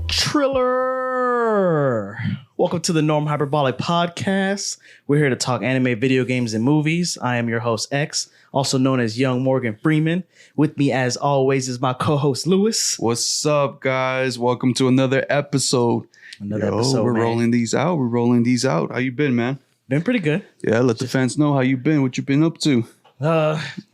Triller. Welcome to the Norm Hyperbolic Podcast. We're here to talk anime, video games, and movies. I am your host, X, also known as Young Morgan Freeman. With me, as always, is my co-host, Lewis. What's up, guys? Welcome to another episode. We're rolling these out. How you been, man? Been pretty good. Yeah, let the fans know how you been. What you been up to?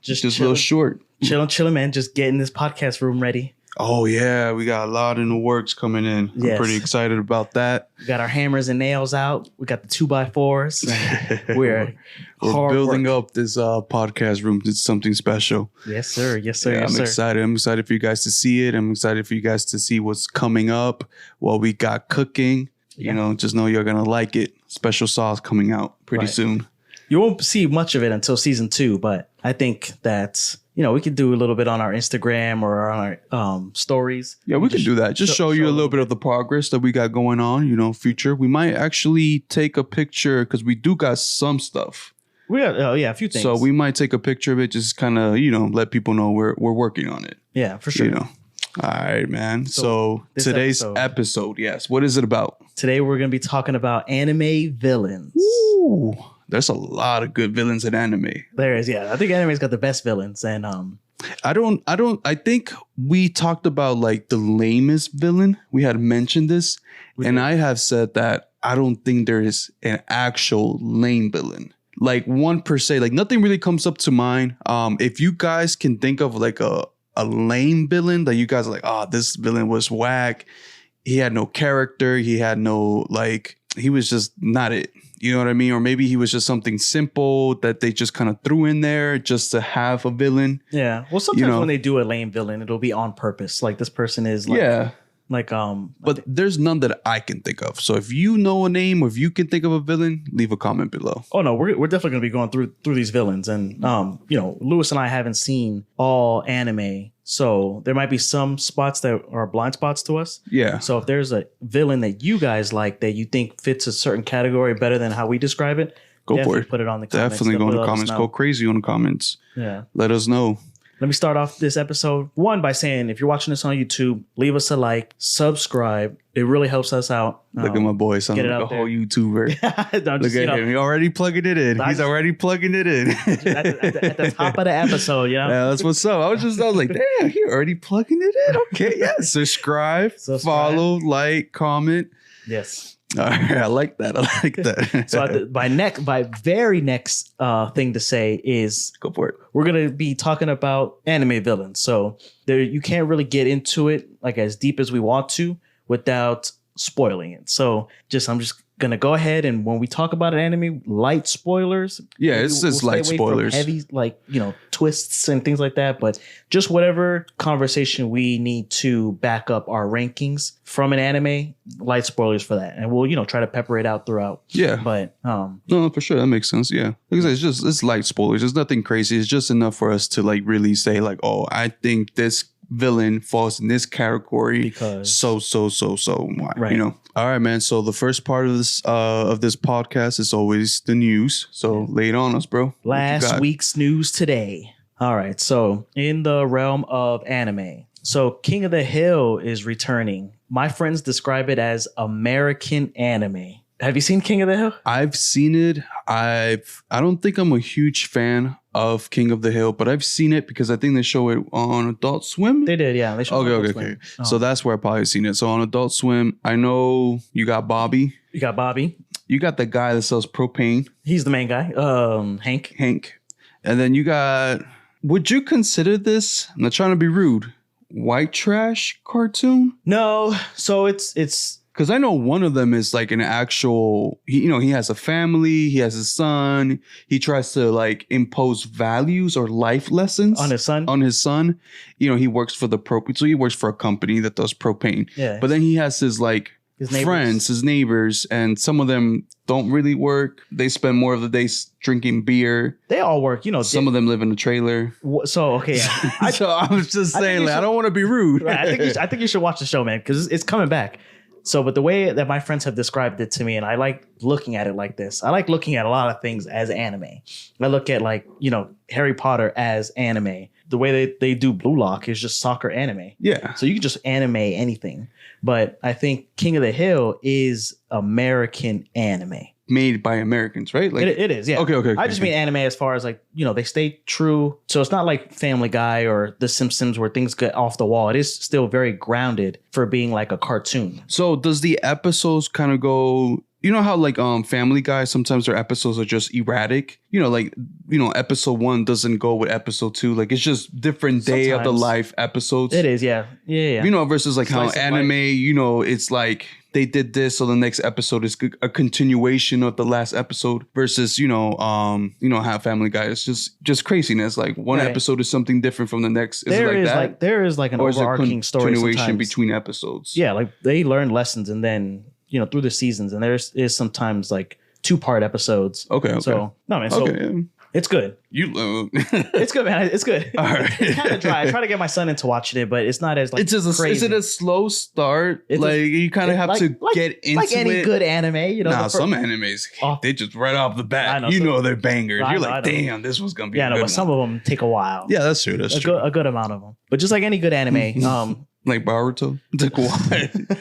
Just a little short. Chilling, man. Just getting this podcast room ready. Oh, yeah. We got a lot in the works coming in. Yes. I'm pretty excited about that. We got our hammers and nails out. We got the 2x4s. We're building up this podcast room. It's something special. Yes, sir. Yeah, I'm excited. I'm excited for you guys to see it. I'm excited for you guys to see what's coming up, what we got cooking. Yeah. You know, just know you're going to like it. Special sauce coming out pretty soon. You won't see much of it until season 2, but I think that, you know, we could do a little bit on our Instagram or on our stories. Yeah, we can do that. Just show you a little bit of the progress that we got going on, you know, future. We might actually take a picture because we do got some stuff. We got, a few things. So we might take a picture of it, just kind of, you know, let people know we're working on it. Yeah, for sure. You know. All right, man. So today's episode, yes. What is it about? Today we're going to be talking about anime villains. Ooh. There's a lot of good villains in anime. There is, yeah. I think anime's got the best villains, and I think we talked about like the lamest villain. We had mentioned this, and I have said that I don't think there is an actual lame villain. Like one per se, like nothing really comes up to mind. If you guys can think of like a lame villain that you guys are like, this villain was whack. He had no character. He had no he was just not it. You know what I mean? Or maybe he was just something simple that they just kind of threw in there just to have a villain. Yeah. Well, sometimes when they do a lame villain, it'll be on purpose. Like this person is like, but there's none that I can think of. So if you know a name or if you can think of a villain, leave a comment below. Oh no, we're definitely going to be going through these villains, and you know, Lewis and I haven't seen all anime, so there might be some spots that are blind spots to us. Yeah. So if there's a villain that you guys like that you think fits a certain category better than how we describe it, go for it. Put it on the comments. Definitely go in the comments. Go crazy on the comments. Yeah. Let us know. Let me start off this episode by saying, if you're watching this on YouTube, leave us a like, subscribe. It really helps us out. Look at my boy. Sounds like a whole YouTuber. Look at him. He already plugging it in. He's already plugging it in. at the top of the episode, you know? Yeah, that's what's up. I was like, damn, he already plugging it in. Okay, yeah. Subscribe, follow, like, comment. Yes. All right, I like that. So my very next thing to say is, go for it. We're gonna be talking about anime villains. So you can't really get into it like as deep as we want to without spoiling it. So I'm just gonna go ahead, and when we talk about an anime, light spoilers. Yeah, it's just light spoilers. Heavy, twists and things like that. But just whatever conversation we need to back up our rankings from an anime, light spoilers for that, and we'll try to pepper it out throughout. Yeah, but no, for sure that makes sense. Yeah, like I said, it's light spoilers. It's nothing crazy. It's just enough for us to really say I think this villain falls in this category because so why, right. All right, man. So the first part of this podcast is always the news. So lay it on us, bro. Last week's news today. All right. So in the realm of anime, so King of the Hill is returning. My friends describe it as American anime. Have you seen King of the Hill? I've seen it. I don't think I'm a huge fan of King of the Hill, but I've seen it because I think they show it on Adult Swim. They did, yeah. They showed okay. Oh. So that's where I probably seen it. So on Adult Swim, I know you got Bobby. You got Bobby. You got the guy that sells propane. He's the main guy. Hank. And then you got, would you consider this, I'm not trying to be rude, white trash cartoon? No. So it's because I know one of them is like an actual, he has a family, he has a son. He tries to impose values or life lessons on his son. He works for so he works for a company that does propane. Yeah. But then he has his friends, his neighbors, and some of them don't really work. They spend more of the day drinking beer. They all work, Some of them live in a trailer. So okay, so I was just saying, I don't want to be rude. Right, I think you should watch the show, man, because it's coming back. So, but the way that my friends have described it to me, and I like looking at it like this. I like looking at a lot of things as anime. I look at like, Harry Potter as anime. The way they do Blue Lock is just soccer anime. Yeah. So you can just anime anything. But I think King of the Hill is American anime. Made by Americans, right? Like it is, yeah. Okay. I just mean anime as far as like, they stay true. So it's not like Family Guy or The Simpsons where things get off the wall. It is still very grounded for being like a cartoon. So does the episodes kind of go... You know how like Family Guy, sometimes their episodes are just erratic. Episode 1 doesn't go with episode 2. Like it's just different day of the life episodes. It is, yeah. Versus like how anime, it's like they did this, so the next episode is a continuation of the last episode. Versus how Family Guy is just craziness. Like one episode is something different from the next. There is like an overarching story continuation between episodes. Yeah, like they learn lessons and then. Through the seasons, and there is sometimes like 2-part episodes. Okay. So no man, so it's good. It's good, man. It's good. All right. It's kind of dry. I try to get my son into watching it, but it's not as like it's just crazy. Is it a slow start? You kind of have to get into like any good anime. Some animes they just right off the bat. They're bangers. You're like, damn, this was gonna be. Yeah, but some of them take a while. Yeah, that's true. That's true. A good amount of them, but just like any good anime, like Boruto, it took a while.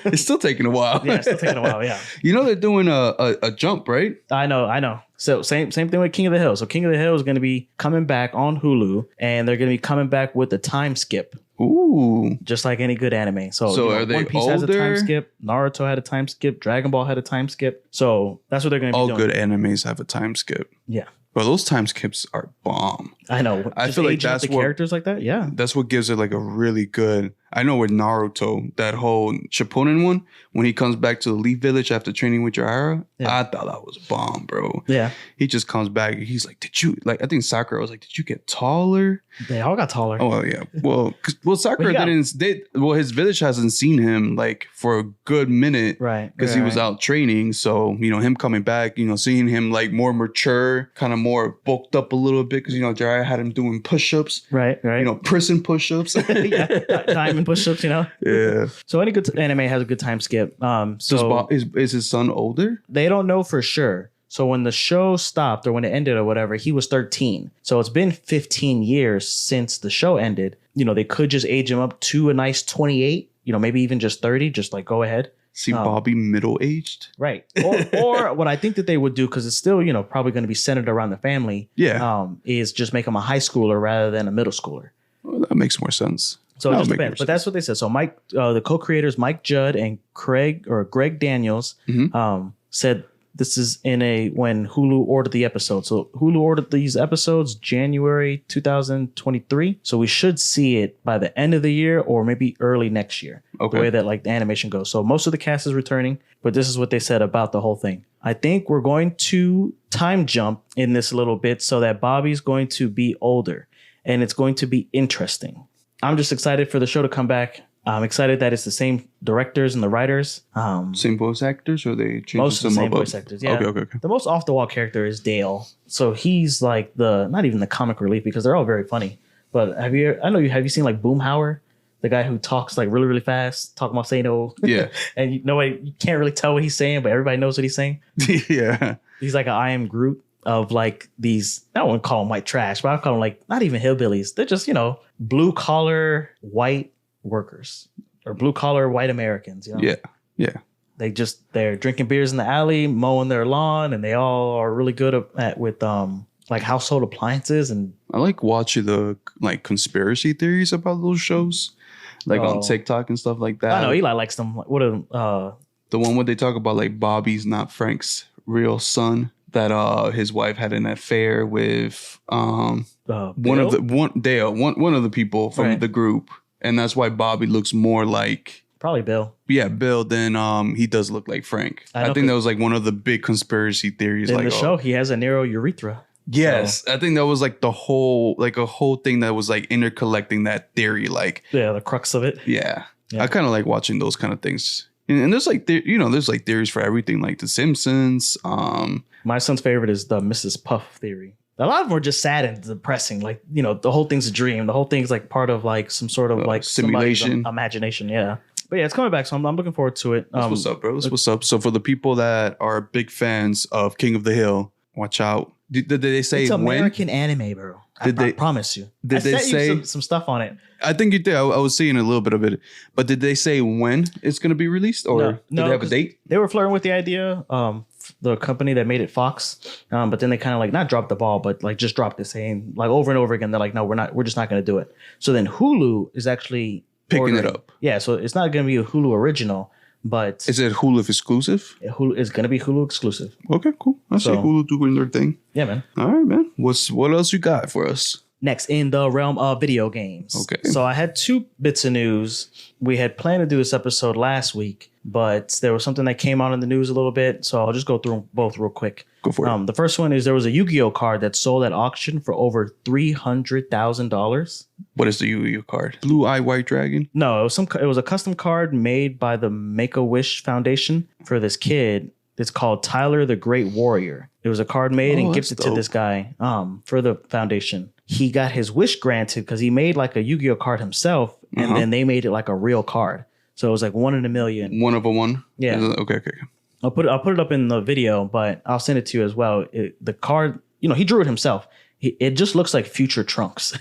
It's still taking a while. Yeah, it's still taking a while. Yeah. They're doing a jump, right? I know. So same thing with King of the Hill. So King of the Hill is going to be coming back on Hulu, and they're going to be coming back with a time skip. Ooh. Just like any good anime. So are they One Piece older? has a time skip. Naruto had a time skip. Dragon Ball had a time skip. So that's what they're going to be doing. All good animes have a time skip. Yeah. But those time skips are bomb. I know. I feel like that's the characters like that. Yeah. That's what gives it like a really good. I know with Naruto, that whole Shippuden one, when he comes back to the Leaf Village after training with Jiraiya, I thought that was bomb, bro. Yeah. He just comes back. He's like, I think Sakura was like, did you get taller? They all got taller. Oh, yeah. Well, Sakura his village hasn't seen him like for a good minute. Right. Because he was out training. So, him coming back, seeing him like more mature, kind of more bulked up a little bit. Because, Jiraiya had him doing push-ups. Right. Prison push-ups. Diamond push-ups, Yeah. So any good anime has a good time skip. So is his son older? They don't know for sure. So when the show stopped or when it ended or whatever, he was 13. So it's been 15 years since the show ended. They could just age him up to a nice 28, maybe even just 30, just like go ahead. See Bobby middle-aged? Right. Or what I think that they would do, because it's still, probably going to be centered around the family, is just make him a high schooler rather than a middle schooler. Well, that makes more sense. So it just depends. But that's what they said. So Mike, the co-creators, Mike Judd and Greg Daniels, said this is when Hulu ordered the episode. So Hulu ordered these episodes January 2023. So we should see it by the end of the year or maybe early next year. Okay. The way that like the animation goes. So most of the cast is returning, but this is what they said about the whole thing. I think we're going to time jump in this a little bit so that Bobby's going to be older and it's going to be interesting. I'm just excited for the show to come back. I'm excited that it's the same directors and the writers. Same voice actors, or they changed most of the same up? voice actors. Yeah. Okay. The most off the wall character is Dale, so he's like not even the comic relief because they're all very funny. But have you seen like Boomhauer, the guy who talks like really really fast, talking about Sano? Yeah. And you can't really tell what he's saying, but everybody knows what he's saying. Yeah. He's like an I Am Groot of like these. I wouldn't call them white trash, but I call them like not even hillbillies. They're just blue collar white workers or blue collar white Americans. Yeah. They're drinking beers in the alley, mowing their lawn, and they all are really good with like household appliances. And I like watching the like conspiracy theories about those shows, like on TikTok and stuff like that. I know Eli likes them. What are the one where they talk about like Bobby's not Frank's real son, that his wife had an affair with one of the people from the group. And that's why Bobby looks more like probably Bill. Yeah, Bill. Than he does look like Frank. I think that was like one of the big conspiracy theories. In the show, he has a narrow urethra. Yes, so. I think that was like a whole thing that was like intercollecting that theory. Like the crux of it. Yeah. I kind of like watching those kind of things. And there's like there's like theories for everything, like The Simpsons. My son's favorite is the Mrs. Puff theory. A lot of them are just sad and depressing. Like, the whole thing's a dream. The whole thing's like part of like some sort of like simulation imagination. Yeah. But yeah, it's coming back, so I'm looking forward to it. That's what's up, bro. That's what's up. So for the people that are big fans of King of the Hill, watch out. Did they say it's when? American anime, bro. I promise you. Did they say some stuff on it? I think you did. I was seeing a little bit of it, but did they say when it's going to be released, or did they have a date? They were flirting with the idea. The company that made it, Fox, but then they kind of like not dropped the ball, but like just dropped it, saying like over and over again, they're like, no, we're just not going to do it. So then Hulu is actually picking it up. Yeah, so it's not going to be a Hulu original. But is it Hulu exclusive? Hulu is going to be Hulu exclusive. Okay, cool. I see Hulu doing their thing. Yeah, man. All right, man. What else you got for us? Next, in the realm of video games. Okay. So I had 2 bits of news. We had planned to do this episode last week, but there was something that came out in the news a little bit. So I'll just go through both real quick. Go for it. The first one is there was a Yu-Gi-Oh card that sold at auction for over $300,000. What is the Yu-Gi-Oh card? Blue Eye White Dragon? No, it was a custom card made by the Make-A-Wish Foundation for this kid. It's called Tyler the Great Warrior. It was a card made and gifted to this guy for the foundation. He got his wish granted because he made like a Yu-Gi-Oh card himself, and then they made it like a real card. So it was like 1 in a million. 1 of a 1? Yeah. Okay. I'll put it up in the video, but I'll send it to you as well. The card, he drew it himself. It just looks like future Trunks.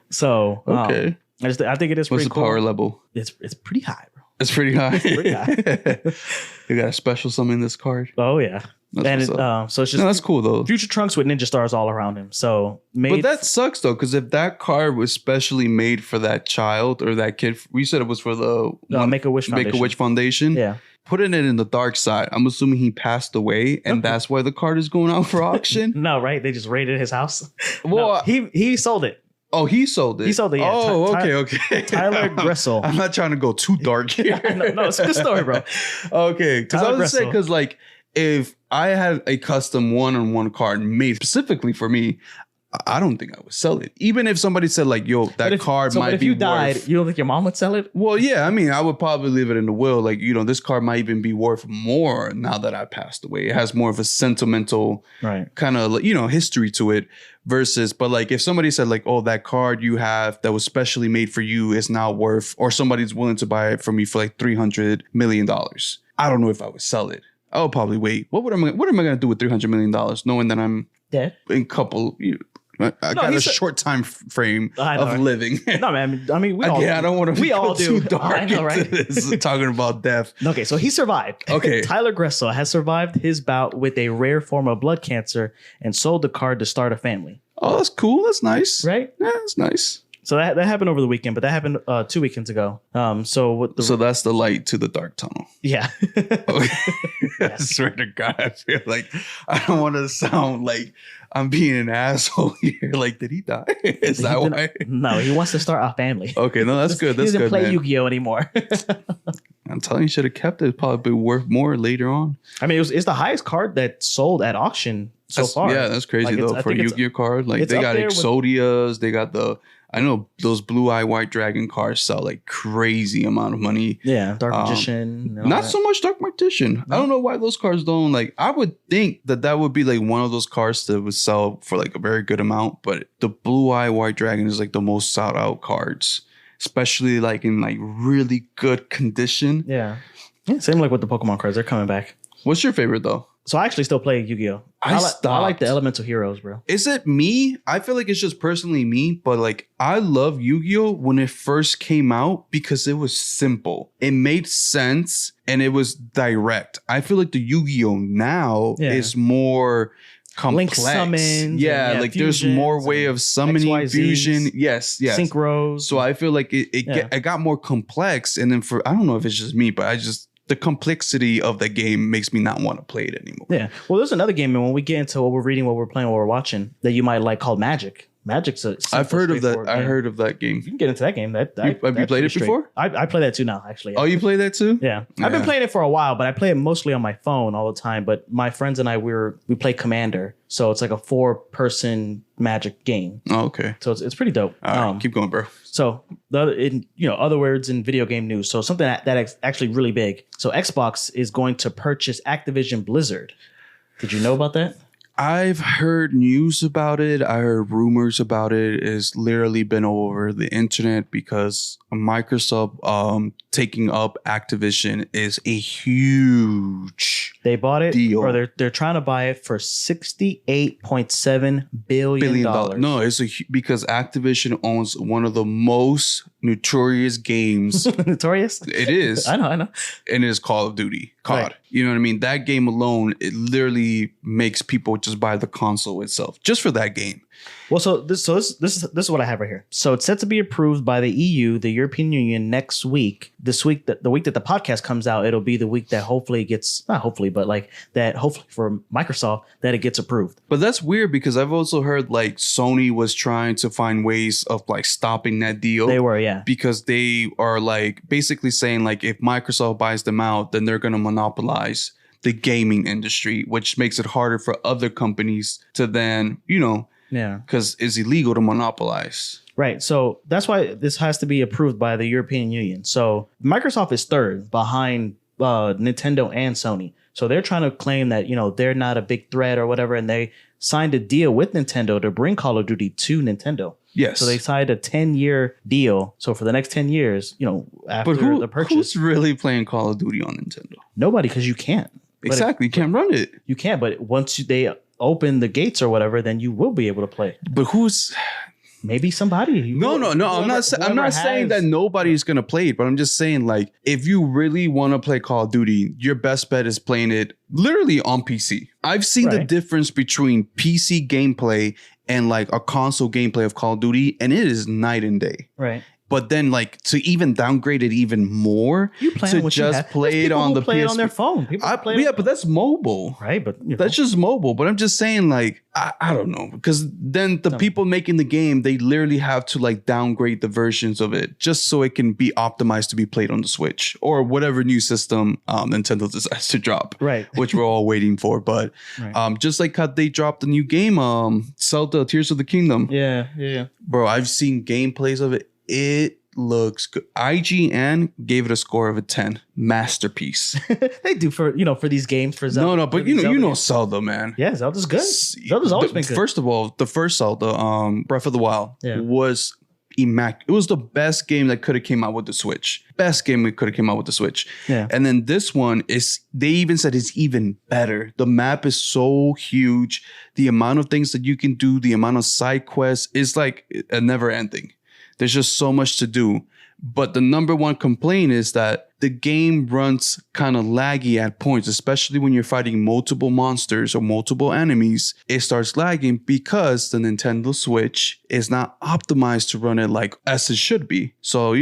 So okay. I think it is What's pretty cool. What's the power level? It's pretty high, bro. It's pretty high. It's pretty high. You got a special summon this card? Oh yeah. So it's just that's cool though. Future Trunks with ninja stars all around him. So but that sucks though, because if that card was specially made for that child or that kid, we said it was for the Make-A-Wish Foundation. Make-A-Wish Foundation. Yeah. Putting it in the dark side. I'm assuming he passed away, and that's why the card is going out for auction. No, right? They just raided his house. Well, he sold it. Oh, he sold it. He sold it. Yeah. Oh, okay. Tyler Gressel. I'm not trying to go too dark here. no, it's a good story, bro. Okay, because I was saying, because like if I had a custom 1-on-1 card made specifically for me, I don't think I would sell it. Even if somebody said like, yo, that card might be worth. If you died, you don't think your mom would sell it? Well, yeah. I mean, I would probably leave it in the will. Like, this card might even be worth more now that I passed away. It has more of a sentimental kind of, history to it versus, but like if somebody said like, oh, that card you have that was specially made for you is now worth, or somebody's willing to buy it from me for like $300 million. I don't know if I would sell it. I would probably wait. What am I going to do with $300 million knowing that I'm dead in couple, I got a short time frame of living. No, man. I mean, we all. I don't want to. We all do. Too dark I know, right? This, talking about death. Okay, so he survived. Okay, Tyler Gressel has survived his bout with a rare form of blood cancer and sold the card to start a family. Oh, that's cool. That's nice. Right? Yeah, that's nice. So that happened over the weekend, but that happened 2 weekends ago. So that's the light to the dark tunnel. Yeah. Okay. I swear to God, I feel like I don't want to sound like I'm being an asshole here. Like, did he die? Is that why? No, he wants to start a family. Okay, no, that's good. That's good. He doesn't play man. Yu-Gi-Oh anymore. I'm telling you, should have kept it. It'd probably be worth more later on. I mean, it's the highest card that sold at auction so far. Yeah, that's crazy though for a Yu-Gi-Oh card. Like they got Exodias, they got I know those Blue Eye White Dragon cards sell like crazy amount of money. Yeah, Dark Magician. Not so much Dark Magician. No. I don't know why those cards don't like. I would think that would be like one of those cards that would sell for like a very good amount. But the Blue Eye White Dragon is like the most sought out cards, especially like in like really good condition. Yeah. Same like with the Pokemon cards. They're coming back. What's your favorite though? So I actually still play Yu-Gi-Oh. I like the Elemental Heroes, bro. Is it me? I feel like it's just personally me, but like I love Yu-Gi-Oh when it first came out because it was simple. It made sense and it was direct. I feel like the Yu-Gi-Oh now is more complex. Link summons. Yeah, like there's more way of summoning, XYZs, fusion. Yes. Synchros. So I feel like it got more complex. And then I don't know if it's just me, but the complexity of the game makes me not want to play it anymore. Yeah. Well, there's another game, and when we get into what we're reading, what we're playing, what we're watching, that you might like called Magic. Magic's I've heard of that. Game. I heard of that game. You can get into that game. Have you played it before? I play that too now, actually. Yeah. Oh, you play that too? Yeah. I've been playing it for a while, but I play it mostly on my phone all the time. But my friends and I, we play Commander. So it's like a 4-person Magic game. Oh, okay. So it's pretty dope. All right, keep going, bro. So other words in video game news. So something that's actually really big. So Xbox is going to purchase Activision Blizzard. Did you know about that? I've heard news about it. I heard rumors about it. It's literally been all over the internet because Microsoft taking up Activision is a huge They bought it, deal. or they're trying to buy it for $68.7 billion. No, it's because Activision owns one of the most notorious games. Notorious? It is. I know. And it is Call of Duty. COD. Right. You know what I mean? That game alone, it literally makes people just buy the console itself just for that game. Well, this is what I have right here. So it's set to be approved by the EU, the European Union, next week. The week that the podcast comes out, it'll be the week that hopefully for Microsoft that it gets approved. But that's weird because I've also heard like Sony was trying to find ways of like stopping that deal. They were, yeah, because they are like basically saying like if Microsoft buys them out, then they're going to monopolize the gaming industry, which makes it harder for other companies to then, yeah, because it's illegal to monopolize. Right. So that's why this has to be approved by the European Union. So Microsoft is third behind Nintendo and Sony. So they're trying to claim that, they're not a big threat or whatever. And they signed a deal with Nintendo to bring Call of Duty to Nintendo. Yes. So they signed a 10-year deal. So for the next 10 years, after the purchase. Who's really playing Call of Duty on Nintendo? Nobody, because you can't. Exactly. You can't run it. You can't. But once they open the gates or whatever, then you will be able to play. But who's... Maybe somebody. No. I'm not saying that nobody's going to play it, but I'm just saying like if you really want to play Call of Duty, your best bet is playing it literally on PC. I've seen the difference between PC gameplay and like a console gameplay of Call of Duty, and it is night and day. Right. But then, like, to even downgrade it even more, to just play it on the play PS4. It on their phone. But that's mobile, right? But that's just mobile. But I'm just saying, like, I don't know, because then the people making the game, they literally have to like downgrade the versions of it just so it can be optimized to be played on the Switch or whatever new system Nintendo decides to drop, right? Which we're all waiting for. But just like how they dropped the new game, Zelda: Tears of the Kingdom. Yeah. Bro, I've seen gameplays of it. It looks good. IGN gave it a score of a 10. Masterpiece. They do for these games for Zelda. No, but you know Zelda, man. Yeah, Zelda's good. Zelda's always been good. First of all, the first Zelda, Breath of the Wild, was immaculate. It was the best game that could have came out with the Switch. Best game that could have came out with the Switch. Yeah. And then this one they even said it's even better. The map is so huge. The amount of things that you can do, the amount of side quests is like a never ending. There's just so much to do. But the number one complaint is that the game runs kind of laggy at points, especially when you're fighting multiple monsters or multiple enemies. It starts lagging because the Nintendo Switch is not optimized to run it like as it should be. So,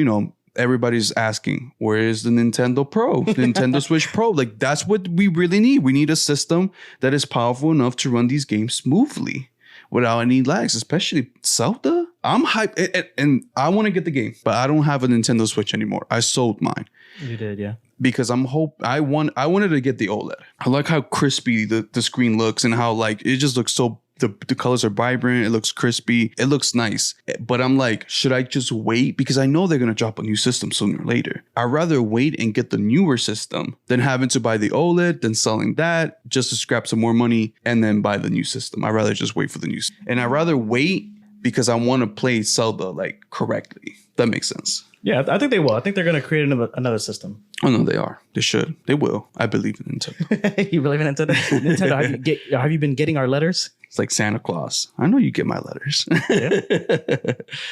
everybody's asking, where is the Nintendo Pro? Nintendo Switch Pro? Like, that's what we really need. We need a system that is powerful enough to run these games smoothly without any lags, especially Zelda. I'm hyped, and I want to get the game, but I don't have a Nintendo Switch anymore. I sold mine. You did, yeah. Because I wanted to get the OLED. I like how crispy the screen looks and how like it just looks so. The colors are vibrant. It looks crispy. It looks nice. But I'm like, should I just wait? Because I know they're going to drop a new system sooner or later. I'd rather wait and get the newer system than having to buy the OLED, then selling that just to scrap some more money and then buy the new system. I'd rather just wait for the new system. And I'd rather wait because I want to play Zelda like correctly. That makes sense. Yeah, I think they will. I think they're going to create another system. Oh, no, they are. They should. They will. I believe in Nintendo. You believe in Nintendo? Nintendo, have you been getting our letters? It's like Santa Claus. I know you get my letters. Yeah.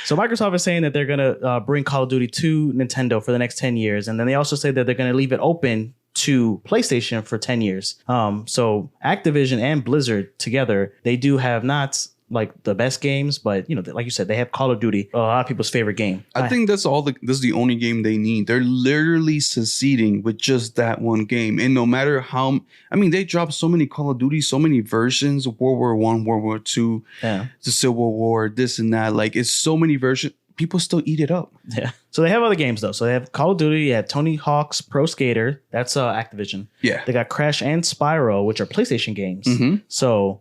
So Microsoft is saying that they're going to bring Call of Duty to Nintendo for the next 10 years. And then they also say that they're going to leave it open to PlayStation for 10 years. So Activision and Blizzard together, they do have not like the best games, but like you said, they have Call of Duty, a lot of people's favorite game. I think this is the only game they need. They're literally succeeding with just that one game. And no matter how, they dropped so many Call of Duty, so many versions, World War I, World War II, the Civil War, this and that. Like it's so many versions. People still eat it up. Yeah. So they have other games though. So they have Call of Duty, you have Tony Hawk's Pro Skater. That's Activision. Yeah. They got Crash and Spyro, which are PlayStation games. Mm-hmm. So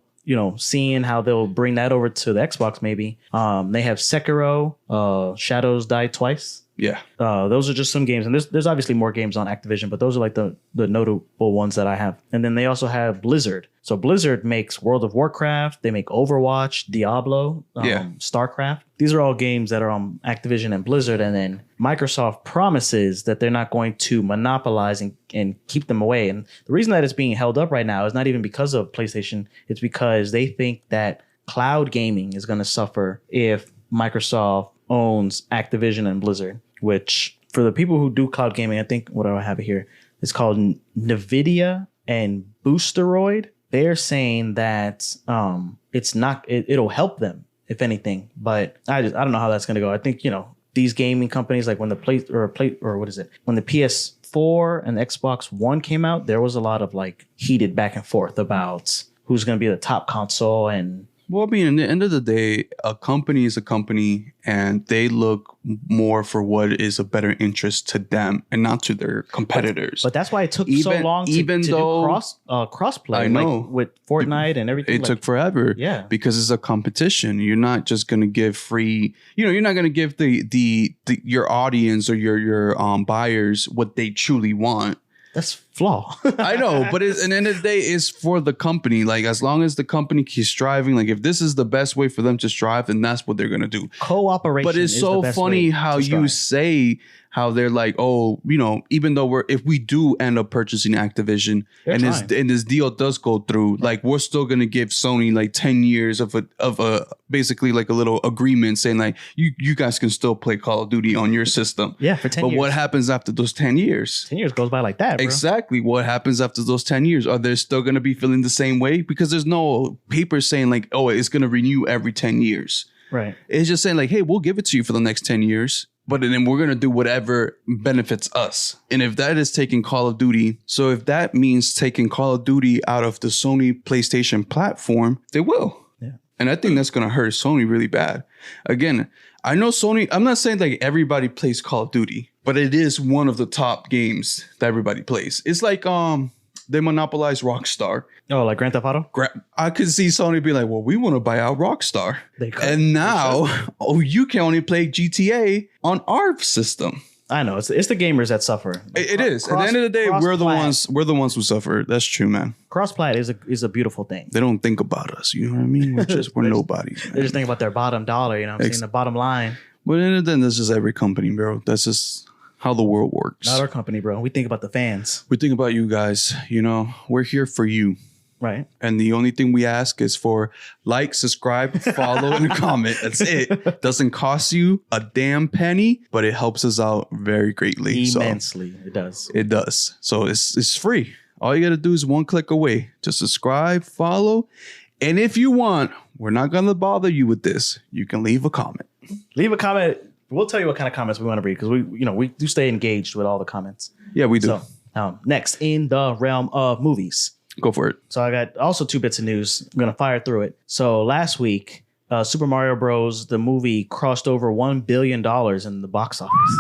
seeing how they'll bring that over to the Xbox maybe. They have Sekiro, Shadows Die Twice. Yeah. Those are just some games, and there's obviously more games on Activision, but those are like the notable ones that I have. And then they also have Blizzard. So Blizzard makes World of Warcraft, they make Overwatch, Diablo, StarCraft. These are all games that are on Activision and Blizzard, and then Microsoft promises that they're not going to monopolize and keep them away. And the reason that it's being held up right now is not even because of PlayStation, it's because they think that cloud gaming is going to suffer if Microsoft owns Activision and Blizzard, which for the people who do cloud gaming, I think, what do I have it here? It's called NVIDIA and Boosteroid. They're saying that it's not, it'll help them, if anything, but I don't know how that's going to go. I think, these gaming companies, like when the when the PS4 and the Xbox One came out, there was a lot of like heated back and forth about who's going to be the top console. And well, I mean, in the end of the day, a company is a company, and they look more for what is a better interest to them and not to their competitors. But that's why it took so long to do crossplay. I know. Like with Fortnite and everything. It took forever. Yeah. Because it's a competition. You're not just going to give free, you're not going to give your audience or your buyers what they truly want. That's flaw. I know, but at the end of the day, it's for the company. Like, as long as the company keeps striving, like if this is the best way for them to strive, then that's what they're going to do. Cooperation. But it's so funny how you say how they're like, oh, even though if we do end up purchasing Activision and this deal does go through, like we're still going to give Sony like 10 years of a basically like a little agreement saying like you guys can still play Call of Duty on your system. Yeah, for 10 years. But what happens after those 10 years? 10 years goes by like that, bro. Exactly. What happens after those 10 years? Are they still going to be feeling the same way? Because there's no paper saying like, oh, it's going to renew every 10 years. Right. It's just saying like, hey, we'll give it to you for the next 10 years. But then we're going to do whatever benefits us. And if that is taking Call of Duty, so if that means taking Call of Duty out of the Sony PlayStation platform, they will. Yeah. And I think that's going to hurt Sony really bad. Again, I know Sony, I'm not saying like everybody plays Call of Duty, but it is one of the top games that everybody plays. It's like they monopolized Rockstar. Oh, like Grand Theft Auto? I could see Sony be like, well, we want to buy out Rockstar. And now, you can only play GTA on our system. I know. It's the gamers that suffer. It is. At the end of the day, we're the ones who suffer. That's true, man. Cross-plat is a beautiful thing. They don't think about us. You know what I mean? We're nobodies. They just think about their bottom dollar, I'm saying, the bottom line. But then that's just every company, bro. That's just how the world works. Not our company, bro. We think about the fans. We think about you guys. We're here for you. Right. And the only thing we ask is for like, subscribe, follow, and comment. That's it. Doesn't cost you a damn penny, but it helps us out very greatly. Immensely. It does. It does. So it's free. All you got to do is one click away. Just subscribe, follow. And if you want, we're not going to bother you with this. You can leave a comment. Leave a comment. We'll tell you what kind of comments we want to read because we do stay engaged with all the comments. Yeah, we do. So next, in the realm of movies. Go for it. So I got also 2 bits of news. I'm going to fire through it. So last week, Super Mario Bros., the movie, crossed over $1 billion in the box office.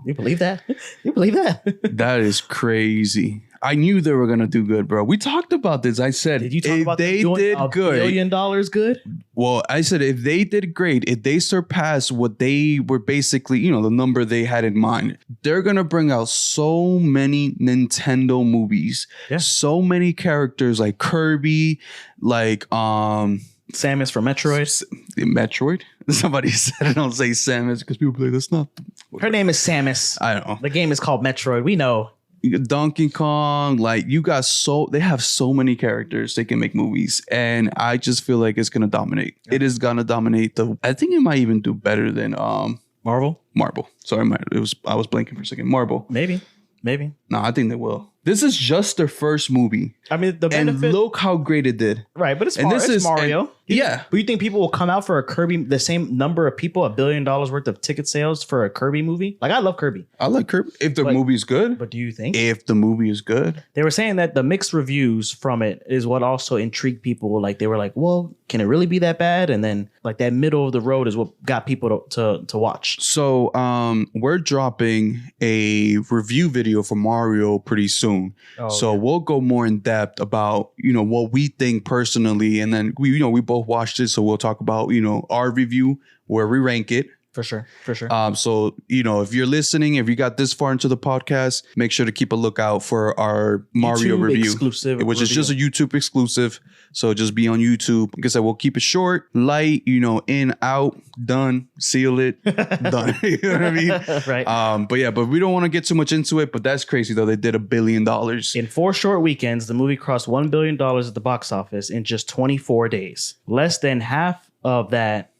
You believe that? You believe that? That is crazy. I knew they were going to do good, bro. We talked about this. I said, did you talk about they did $1 billion good? Well, I said, if they did great, if they surpassed what they were basically, the number they had in mind, they're going to bring out so many Nintendo movies. Yeah. So many characters like Kirby, like Samus from Metroid. Metroid? Somebody said, I don't say Samus because people be like, that's not. Her name is Samus. I don't know. The game is called Metroid. We know. Donkey Kong, like they have so many characters they can make movies, and I just feel like it's gonna dominate. Yeah. It is gonna dominate I think it might even do better than Marvel. Sorry, I was blanking for a second. Marvel. Maybe. No, I think they will. This is just their first movie. I mean, the benefit, and look how great it did. Right, but it's Mario. Yeah. But you think people will come out for a Kirby, the same number of people, $1 billion worth of ticket sales for a Kirby movie? Like, I love Kirby. I like Kirby. If the movie's good. But do you think? If the movie is good. They were saying that the mixed reviews from it is what also intrigued people. Like, they were like, well, can it really be that bad? And then, like, that middle of the road is what got people to watch. So, we're dropping a review video for Mario pretty soon. So we'll go more in depth about, what we think personally. And then we both watched it. So we'll talk about, our review, where we rank it For sure. So, if you're listening, if you got this far into the podcast, make sure to keep a lookout for our Mario YouTube review, exclusive which is just a YouTube exclusive. So just be on YouTube. Like I said, we'll keep it short, light, in, out, done, seal it, done. You know what I mean? Right. But we don't want to get too much into it. But that's crazy, though. They did $1 billion. In 4 short weekends, the movie crossed $1 billion at the box office in just 24 days. Less than half of that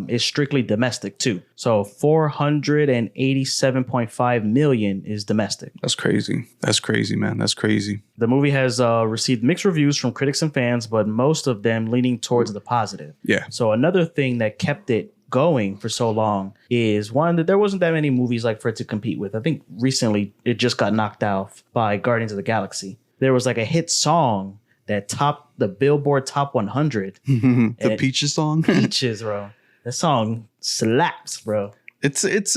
is strictly domestic too. So 487.5 million is domestic. That's crazy. That's crazy, man. That's crazy. The movie has received mixed reviews from critics and fans, but most of them leaning towards the positive. Yeah. So another thing that kept it going for so long is one that there wasn't that many movies like for it to compete with. I think recently it just got knocked out by Guardians of the Galaxy. There was like a hit song that topped the Billboard Top 100. The Peaches song? Peaches, bro. That song slaps, bro. It's what's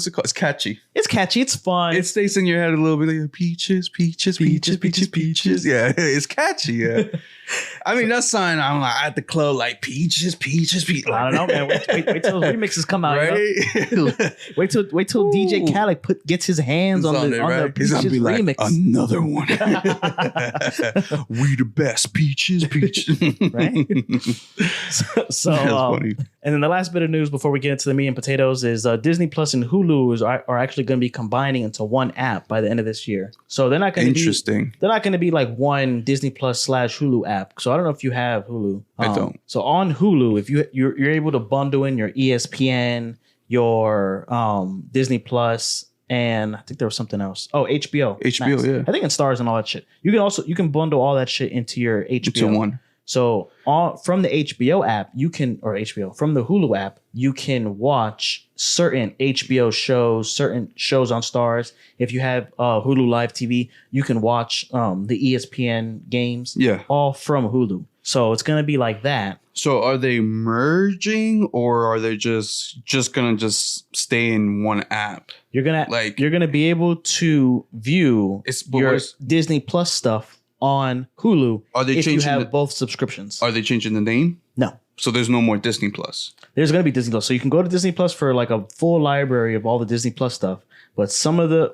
it called? It's catchy. It's catchy. It's fun. It stays in your head a little bit like peaches, peaches, peaches, peaches, peaches. Yeah, it's catchy. Yeah. I mean, that's something I'm like at the club, like peaches, peaches, peaches. I don't know, man. Wait till those remixes come out. Right? wait till DJ Khaled gets his hands on the right? Peaches He's gonna be like, remix. another one. We the best peaches, peaches. Right? So and then the last bit of news before we get into the meat and potatoes is Disney Plus and Hulu are actually going to be combining into one app by the end of this year. So they're not going to be interesting. They're not going to be like one Disney Plus / Hulu app. So I don't know if you have Hulu. I don't. So on Hulu, if you're able to bundle in your ESPN, your Disney Plus, and I think there was something else. Oh, HBO. HBO, Max. yeah. I think in Stars and all that shit. You can bundle all that shit into your HBO. Into one. So from the HBO app, from the Hulu app, you can watch certain HBO shows, certain shows on Stars. If you have Hulu Live TV, you can watch the ESPN games. Yeah. All from Hulu. So it's going to be like that. So are they merging or are they just going to stay in one app? You're going to be able to view your Disney Plus stuff on Hulu if you have both subscriptions. Are they changing the name? No. So there's no more Disney Plus. There's going to be Disney Plus. So you can go to Disney Plus for like a full library of all the Disney Plus stuff. But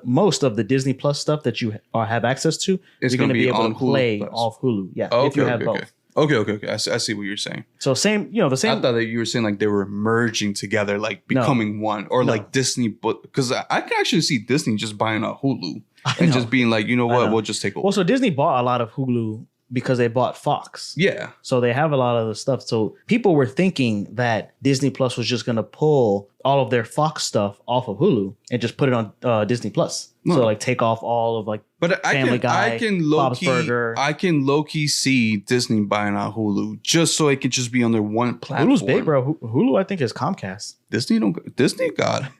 most of the Disney Plus stuff that you have access to, you're going to be able to play off Hulu. Yeah, if you have both. Okay. I see what you're saying. So same. I thought that you were saying like they were merging together, like becoming one, or like Disney. Because I can actually see Disney just buying a Hulu and just being like, you know what, we'll just take over. Well, so Disney bought a lot of Hulu because they bought Fox. Yeah. So they have a lot of the stuff. So people were thinking that Disney Plus was just going to pull all of their Fox stuff off of Hulu and just put it on Disney Plus. No. So like take off all of like Family Guy, Bob's Burger. I can low-key see Disney buying out Hulu just so it could just be on their one platform. Hulu's big, bro. Hulu, I think, is Comcast. Disney got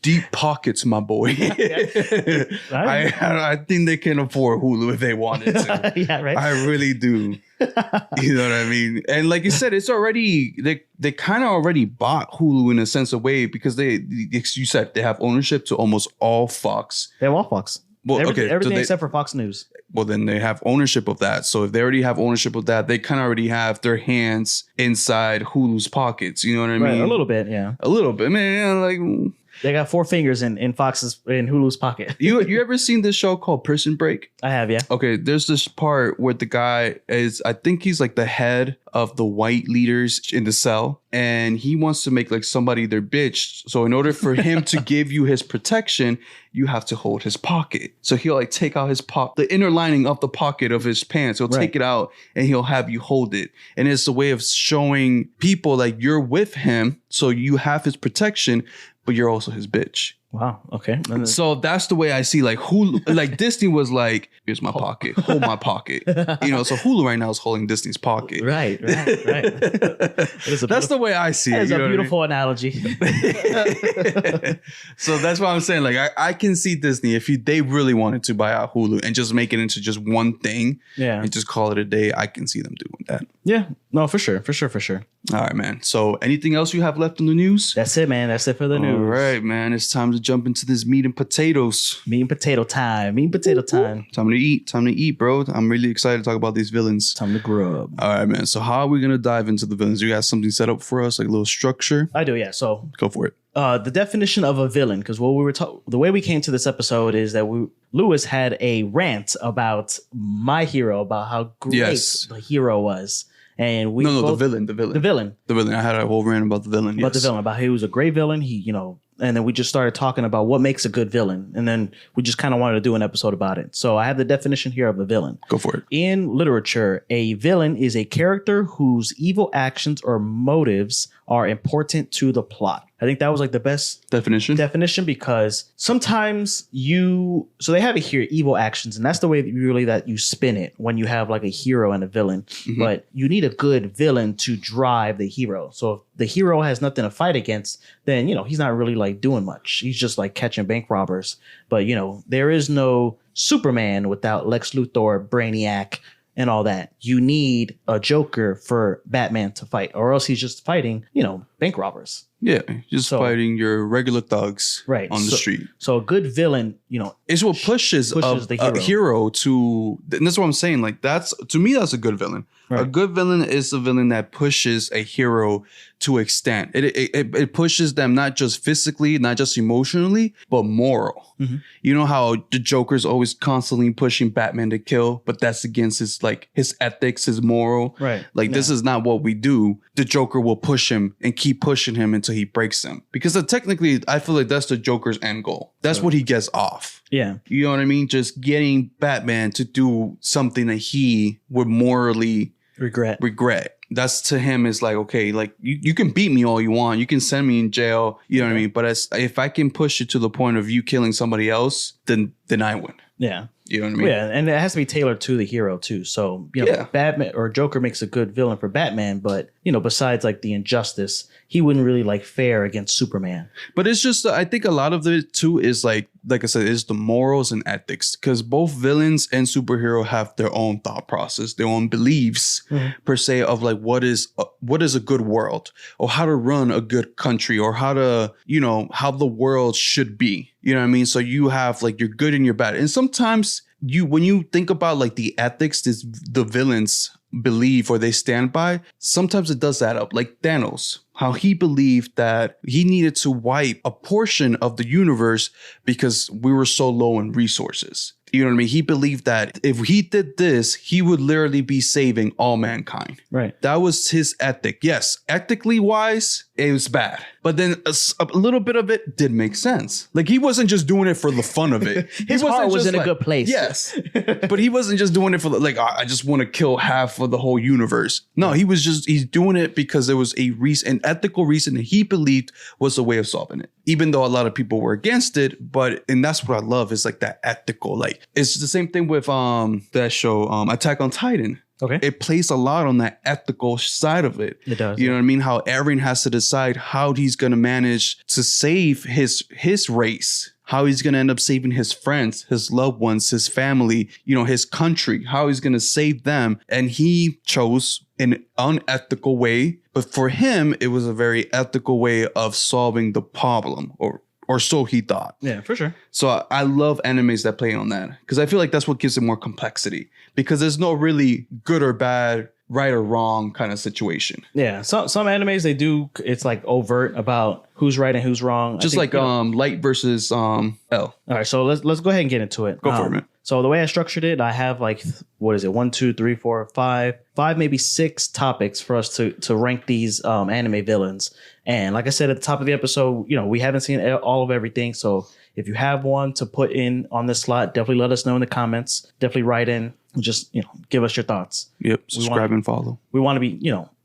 deep pockets, my boy. I think they can afford Hulu if they wanted to. Yeah, right. I really do. You know what I mean? And like you said, it's already they kind of already bought Hulu in a sense of way because you said they have ownership to almost all Fox. They have all Fox. Well, everything except for Fox News. Well, then they have ownership of that. So if they already have ownership of that, they kind of already have their hands inside Hulu's pockets. You know what I mean? A little bit, yeah. A little bit, man. Like they got 4 fingers in Hulu's pocket. You ever seen this show called Prison Break? I have, yeah. Okay, there's this part where the guy I think he's like the head of the white leaders in the cell, and he wants to make like somebody their bitch. So in order for him to give you his protection, you have to hold his pocket. So he'll like take out his the inner lining of the pocket of his pants. He'll take it out and he'll have you hold it. And it's a way of showing people like you're with him, so you have his protection, but you're also his bitch. Wow. Okay. So that's the way I see like Hulu. Like Disney was like, here's my pocket, hold my pocket. So Hulu right now is holding Disney's pocket. Right. That's the way I see it. That's a beautiful analogy. So that's what I'm saying. Like I can see Disney if they really wanted to buy out Hulu and just make it into just one thing. Yeah. And just call it a day. I can see them doing that. Yeah. No, for sure. All right, man. So anything else you have left in the news? That's it, man. That's it for the news. All right, man. It's time to jump into this meat and potatoes. Meat and potato time. Time to eat, bro. I'm really excited to talk about these villains. Time to grub. All right, man. So how are we going to dive into the villains? You got something set up for us, like a little structure? I do, yeah. So go for it. The definition of a villain, because what we were the way we came to this episode is that Lewis had a rant about My Hero, about how great the hero was. And we the villain. I had a whole rant about the villain. About the villain, about how he was a great villain. He, and then we just started talking about what makes a good villain. And then we just kind of wanted to do an episode about it. So I have the definition here of a villain. Go for it. In literature, a villain is a character whose evil actions or motives are important to the plot. I think that was like the best definition because sometimes so they have it here, evil actions, and that's the way that you spin it when you have like a hero and a villain. Mm-hmm. But you need a good villain to drive the hero. So if the hero has nothing to fight against, then, he's not really like doing much. He's just like catching bank robbers. But, there is no Superman without Lex Luthor, Brainiac, and all that. You need a Joker for Batman to fight, or else he's just fighting, bank robbers. Yeah, just fighting your regular thugs on the street. So a good villain, it's what pushes the hero to. And that's what I'm saying. Like to me, that's a good villain. Right. A good villain is a villain that pushes a hero to extent. It pushes them not just physically, not just emotionally, but moral. Mm-hmm. You know how the Joker's always constantly pushing Batman to kill, but that's against his ethics, his moral. Right. This is not what we do. The Joker will push him and keep pushing him until he breaks him. Because technically, I feel like that's the Joker's end goal. That's what he gets off. Yeah. You know what I mean? Just getting Batman to do something that he would morally regret. That's to him is like, okay, like you can beat me all you want. You can send me in jail. You know what I mean? But if I can push it to the point of you killing somebody else, then I win. Yeah. You know what I mean? Yeah, and it has to be tailored to the hero too. So, Batman or Joker makes a good villain for Batman, but, besides like the injustice, he wouldn't really like fare against Superman. But it's just, I think a lot of it too is like I said, is the morals and ethics, because both villains and superhero have their own thought process, their own beliefs per se of like what is a good world, or how to run a good country, or how to, how the world should be. You know what I mean? So you have like your good and your bad. And sometimes when you think about like the ethics the villains believe or they stand by, sometimes it does add up. Like Thanos, how he believed that he needed to wipe a portion of the universe because we were so low in resources. You know what I mean? He believed that if he did this, he would literally be saving all mankind. Right. That was his ethic. Yes, ethically wise, it was bad. But then a little bit of it did make sense. Like he wasn't just doing it for the fun of it. His heart was in a good place. Yes. But he wasn't just doing it for I just want to kill half of the whole universe. No, he's doing it because there was an ethical reason that he believed was a way of solving it. Even though a lot of people were against it, and that's what I love is like that ethical, like it's the same thing with that show, Attack on Titan. Okay. It plays a lot on that ethical side of it. It does. You know what I mean? How Eren has to decide how he's going to manage to save his race. How he's going to end up saving his friends, his loved ones, his family, his country, how he's going to save them. And he chose an unethical way. But for him, it was a very ethical way of solving the problem, or so he thought. Yeah, for sure. So I love animes that play on that because I feel like that's what gives it more complexity, because there's no really good or bad, right or wrong kind of situation. Yeah, some animes they do. It's like overt about who's right and who's wrong. Just like Light versus L. All right, so let's go ahead and get into it. Go for it, man. So the way I structured it, I have like, what is it? 1, 2, 3, 4, 5, maybe 6 topics for us to rank these anime villains. And like I said at the top of the episode, we haven't seen all of everything. So if you have one to put in on this slot, definitely let us know in the comments. Definitely write in. Just give us your thoughts. Yep. Subscribe and follow. We want to be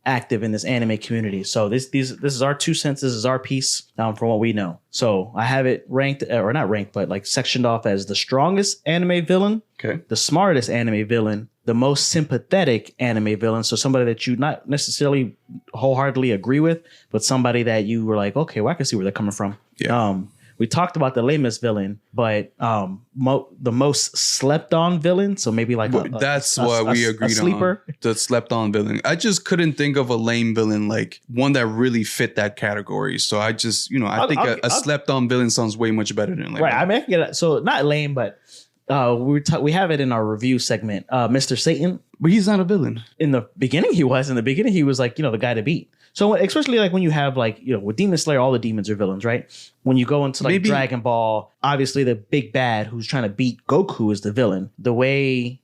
active in this anime community. So this is our 2 cents. This is our piece from what we know. So I have it ranked, or not ranked, but like sectioned off as the strongest anime villain, okay, the smartest anime villain, the most sympathetic anime villain. So somebody that you not necessarily wholeheartedly agree with, but somebody that you were like, okay, well, I can see where they're coming from. Yeah. We talked about the lamest villain, but the most slept on villain. So maybe like that's what we agreed sleeper. On. The slept on villain. I just couldn't think of a lame villain, like one that really fit that category. So I just, I think a slept on villain sounds way much better than lame. Right. I mean, so not lame, but we have it in our review segment. Mr. Satan. But he's not a villain. In the beginning, he was. In the beginning, he was like, the guy to beat. So especially like when you have like, with Demon Slayer, all the demons are villains, right? When you go into like Dragon Ball, obviously the big bad who's trying to beat Goku is the villain. The way...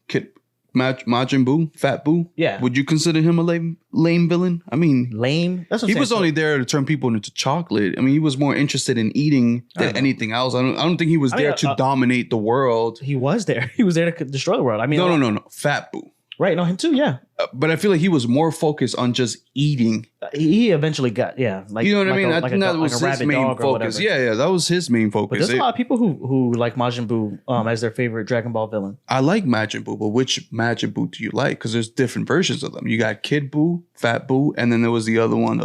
Majin Buu, Fat Buu. Yeah. Would you consider him a lame villain? I mean, lame. That's what he was only there to turn people into chocolate. I mean, he was more interested in eating than anything else. I don't think he was there to dominate the world. He was there. He was there to destroy the world. I mean, no. Fat Buu. Right. No, him too. Yeah. But I feel like he was more focused on just eating. He eventually got, like, you know what I mean? I think that was his main focus. Yeah, that was his main focus. But there's a lot of people who like Majin Buu as their favorite Dragon Ball villain. I like Majin Buu, but which Majin Buu do you like? Because there's different versions of them. You got Kid Buu, Fat Buu, and then there was the other one,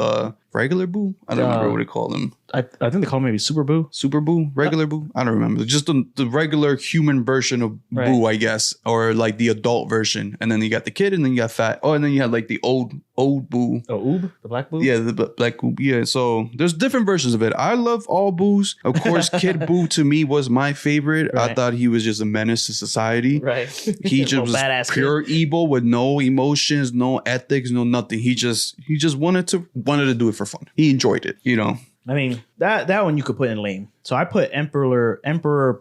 regular Buu. I don't remember what they call them. I think they call him maybe Super Buu. Super Buu? Regular Buu? I don't remember. Just the regular human version of Buu, I guess. Or like the adult version. And then you got the kid, and then you got Fat. Oh, and then you had like the old Buu. Oh, Oob? The black Buu? Yeah, the black Buu. Yeah, so there's different versions of it. I love all Boos. Of course, Kid Buu to me was my favorite. Right. I thought he was just a menace to society. Right. He just was pure evil with no emotions, no ethics, no nothing. He just wanted to do it for fun. He enjoyed it, I mean, that one you could put in lame. So I put Emperor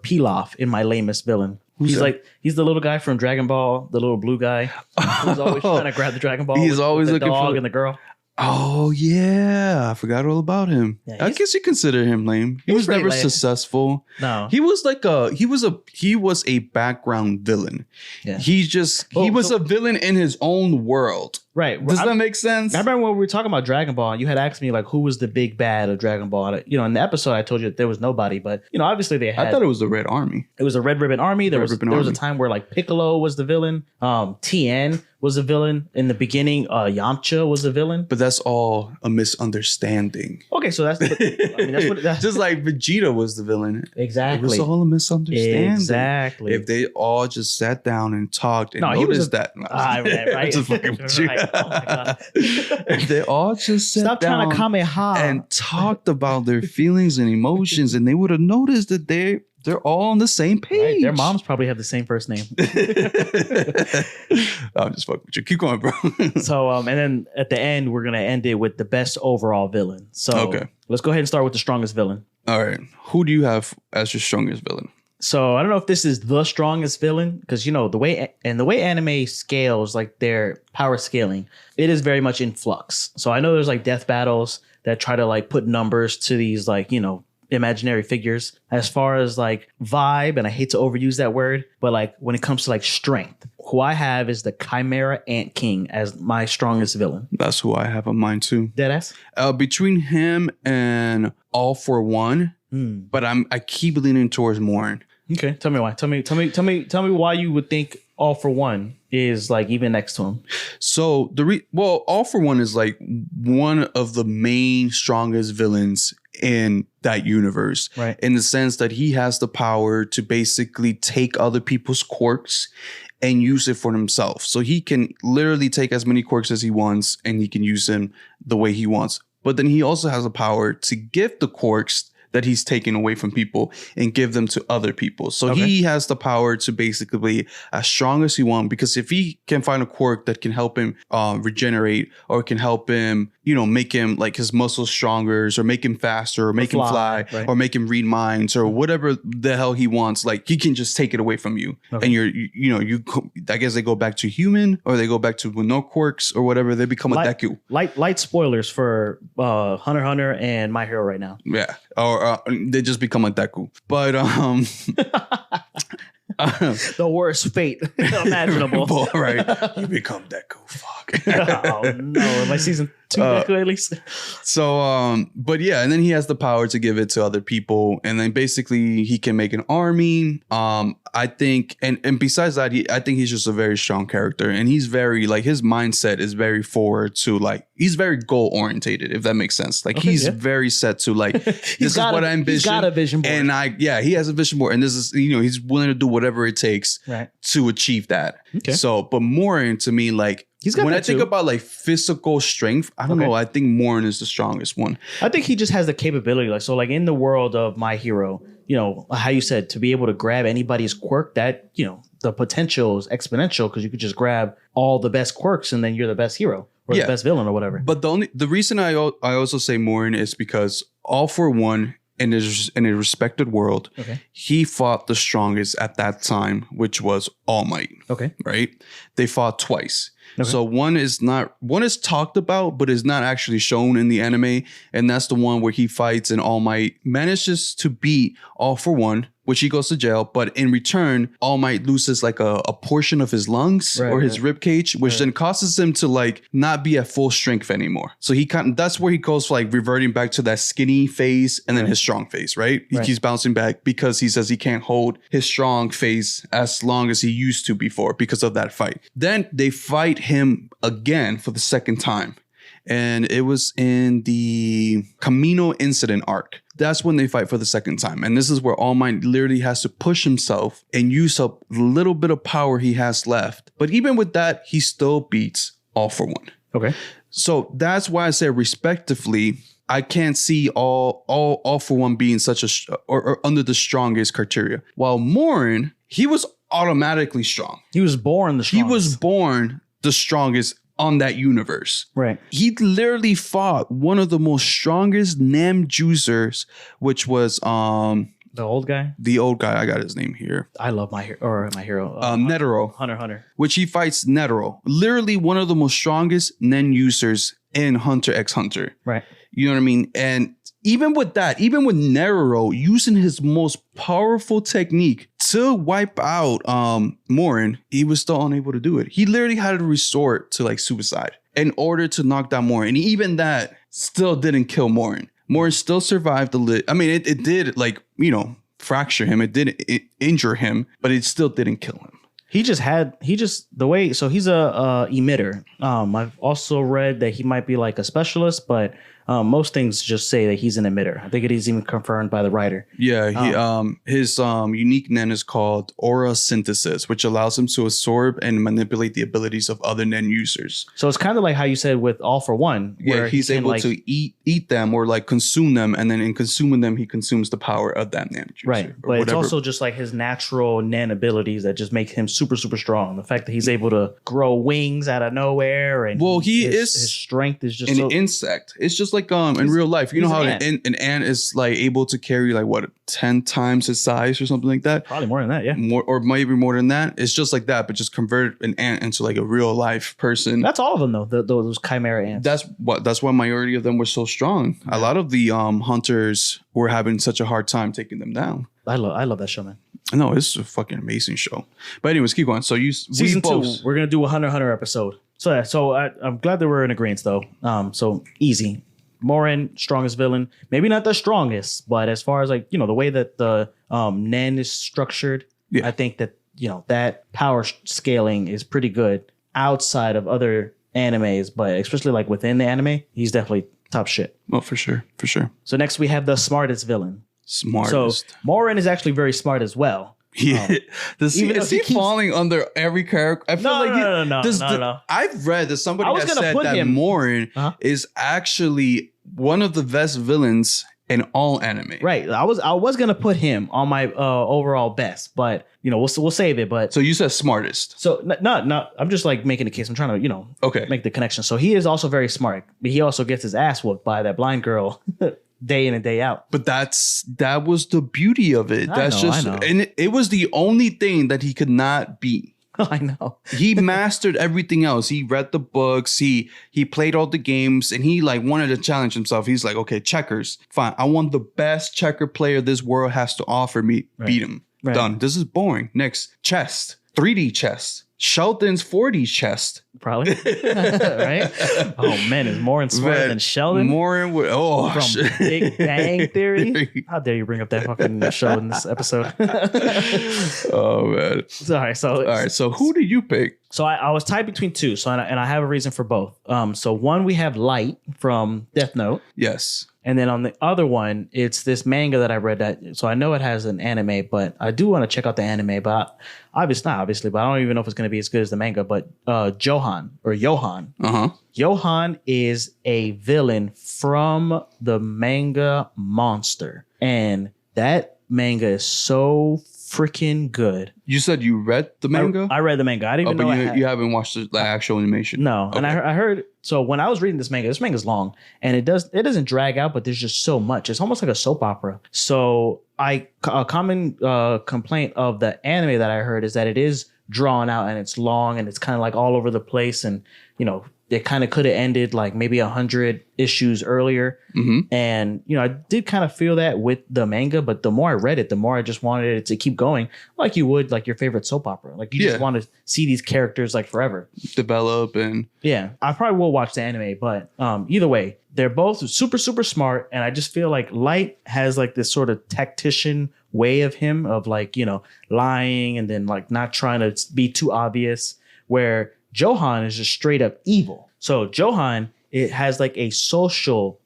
Pilaf in my lamest villain. He's the little guy from Dragon Ball, the little blue guy who's always trying to grab the Dragon Ball. He's always looking dog for and the girl. Oh yeah, I forgot all about him. Yeah, I guess you consider him lame. He was never successful. No, he was like he was a background villain. Yeah, he was a villain in his own world. Right. Does that make sense? I remember when we were talking about Dragon Ball, you had asked me like who was the big bad of Dragon Ball. In the episode I told you that there was nobody, but obviously they had. I thought it was the Red Army. It was a Red Ribbon Army. There was a time where like Piccolo was the villain. Tien was a villain in the beginning. Yamcha was a villain. But that's all a misunderstanding. Okay, so that's just like Vegeta was the villain. Exactly. It was all a misunderstanding. Exactly. If they all just sat down and talked and noticed that. Right. Just fucking right. Oh my God. If they all just sat down and talked about their feelings and emotions, and they would have noticed that they're all on the same page. Right. Their moms probably have the same first name. I'm just fucking with you. Keep going, bro. So, and then at the end, we're going to end it with the best overall villain. So let's go ahead and start with the strongest villain. All right. Who do you have as your strongest villain? So I don't know if this is the strongest villain because, the way anime scales, like their power scaling, it is very much in flux. So I know there's like death battles that try to like put numbers to these like, imaginary figures. As far as like vibe, and I hate to overuse that word, but like when it comes to like strength, who I have is the Chimera Ant King as my strongest villain. That's who I have on mine too. Deadass? Between him and All For One, but I keep leaning towards Morin. Okay, tell me why. Tell me why you would think All For One is like even next to him. So All For One is like one of the main strongest villains in that universe, right? In the sense that he has the power to basically take other people's quirks and use it for himself. So he can literally take as many quirks as he wants, and he can use them the way he wants. But then he also has the power to give the quirks that he's taken away from people and give them to other people. So he has the power to basically be as strong as he wants, because if he can find a quirk that can help him regenerate, or can help him, make him like his muscles stronger, or make him faster, or make him fly, right, or make him read minds, or whatever the hell he wants, like he can just take it away from you. And I guess they go back to human, or they go back to with no quirks or whatever. They become a Deku. Light spoilers for Hunter x Hunter and My Hero right now. Yeah. Or they just become a Deku. But the worst fate imaginable. Right. You become Deku. Fuck. Oh no. Am I season 2 Deku at least? So but yeah, and then he has the power to give it to other people, and then basically he can make an army. I think, and besides that, I think he's just a very strong character, and he's very like, his mindset is very forward to like, he's very goal orientated, if that makes sense. Like he's very set to like, this is what I envision. He's got a vision board. And he has a vision board, and this is, he's willing to do whatever it takes to achieve that. Okay. So, but Morin to me, like, when I think about like physical strength, I don't know. I think Morin is the strongest one. I think he just has the capability. Like, so like in the world of My Hero, how you said, to be able to grab anybody's quirk, that, the potential is exponential because you could just grab all the best quirks and then you're the best hero or the best villain or whatever. But the reason I also say Morin is because All For One in a respected world, he fought the strongest at that time, which was All Might. Okay. Right? They fought twice. Okay. So one is talked about, but is not actually shown in the anime. And that's the one where he fights and All Might manages to beat All For One, which he goes to jail. But in return, All Might loses like a portion of his lungs or his rib cage, which then causes him to like not be at full strength anymore. So that's where he goes like reverting back to that skinny phase and then his strong phase, right? He keeps bouncing back because he says he can't hold his strong phase as long as he used to before because of that fight. Then they fight him again for the second time. And it was in the Camino incident arc. That's when they fight for the second time. And this is where All Might literally has to push himself and use up the little bit of power he has left. But even with that, he still beats All For One. Okay. So that's why I say respectively, I can't see all For One being such or under the strongest criteria. While Morin, he was automatically strong. He was born the strongest. He was born the strongest on that universe. Right. He literally fought one of the most strongest Namjoosers, which was the old guy. The old guy. I got his name here. I love my hero. Netero. Hunter. Which he fights Netero. Literally one of the most strongest Nen users in Hunter x Hunter. Right. You know what I mean? And even with that, even with Netero using his most powerful technique to wipe out Morin, he was still unable to do it. He literally had to resort to like suicide in order to knock down Morin. And even that still didn't kill Morin. Morin still survived I mean, it did like, fracture him. It did injure him, but it still didn't kill him. So he's a emitter. I've also read that he might be like a specialist, but most things just say that he's an emitter. I think it is even confirmed by the writer. Yeah, his unique Nen is called aura synthesis, which allows him to absorb and manipulate the abilities of other Nen users. So it's kind of like how you said with All For One, where he's able to eat them or like consume them, and then in consuming them, he consumes the power of that Nen user. Right, but it's also just like his natural Nen abilities that just make him super, super strong. The fact that he's able to grow wings out of nowhere, and his strength is just an insect. It's just like in real life, you know how an ant is like able to carry like what 10 times his size or something like that. Probably more than that, yeah. Or maybe more than that. It's just like that, but just convert an ant into like a real life person. That's all of them though. Those chimera ants. That's why majority of them were so strong. Yeah. A lot of the hunters were having such a hard time taking them down. I love that show, man. No, it's a fucking amazing show. But anyways, keep going. So season 2, we're gonna do a Hunter episode. So I'm glad that we're in agreement though. So easy. Morin, strongest villain. Maybe not the strongest, but as far as like, the way that the Nen is structured, I think that, that power scaling is pretty good outside of other animes, but especially like within the anime, he's definitely top shit. Oh, for sure. So next we have the smartest villain. Smartest. So Morin is actually very smart as well. Yeah. Is he falling under every character? I feel No. I've read that somebody has said that Morin is actually one of the best villains in all anime. Right. I was gonna put him on my overall best, but we'll save it. But so you said smartest. So no. I'm just like making a case. I'm trying to make the connection. So he is also very smart, but he also gets his ass whooped by that blind girl. Day in and day out. But that was the beauty of it. I know. And it was the only thing that he could not beat. I know. He mastered everything else. He read the books. He played all the games, and he like wanted to challenge himself. He's like, okay, checkers, fine. I want the best checker player this world has to offer me. Right. Beat him. Right. Done. This is boring. Next, chess, 3D chess. Sheldon's 4D chest. Probably. Right? Oh, man. Is Morin smarter than Sheldon? Morin would... Oh, from Big Bang Theory? How dare you bring up that fucking show in this episode? Oh, man. All right. So who did you pick? So I was tied between two. So and I have a reason for both. So one, we have Light from Death Note. Yes. And then on the other one, it's this manga that I read so I know it has an anime, but I do want to check out the anime, but obviously, but I don't even know if it's going to be as good as the manga, but Johan. Uh-huh. Johan is a villain from the manga Monster. And that manga is so freaking good. You said you read the manga? I read the manga. I didn't even know you haven't watched the actual animation. No, Okay. and I heard. So when I was reading this manga's long, and it doesn't drag out, but there's just so much. It's almost like a soap opera. So a common complaint of the anime that I heard is that it is drawn out and it's long and it's kind of like all over the place, and it kind of could have ended like maybe 100 issues earlier. Mm-hmm. And, I did kind of feel that with the manga, but the more I read it, the more I just wanted it to keep going like you would like your favorite soap opera. Like you just want to see these characters like forever. Develop and... Yeah, I probably will watch the anime, but either way, they're both super, super smart. And I just feel like Light has like this sort of tactician way of him of like, lying and then like not trying to be too obvious, where Johan is just straight up evil. So Johan, it has like a social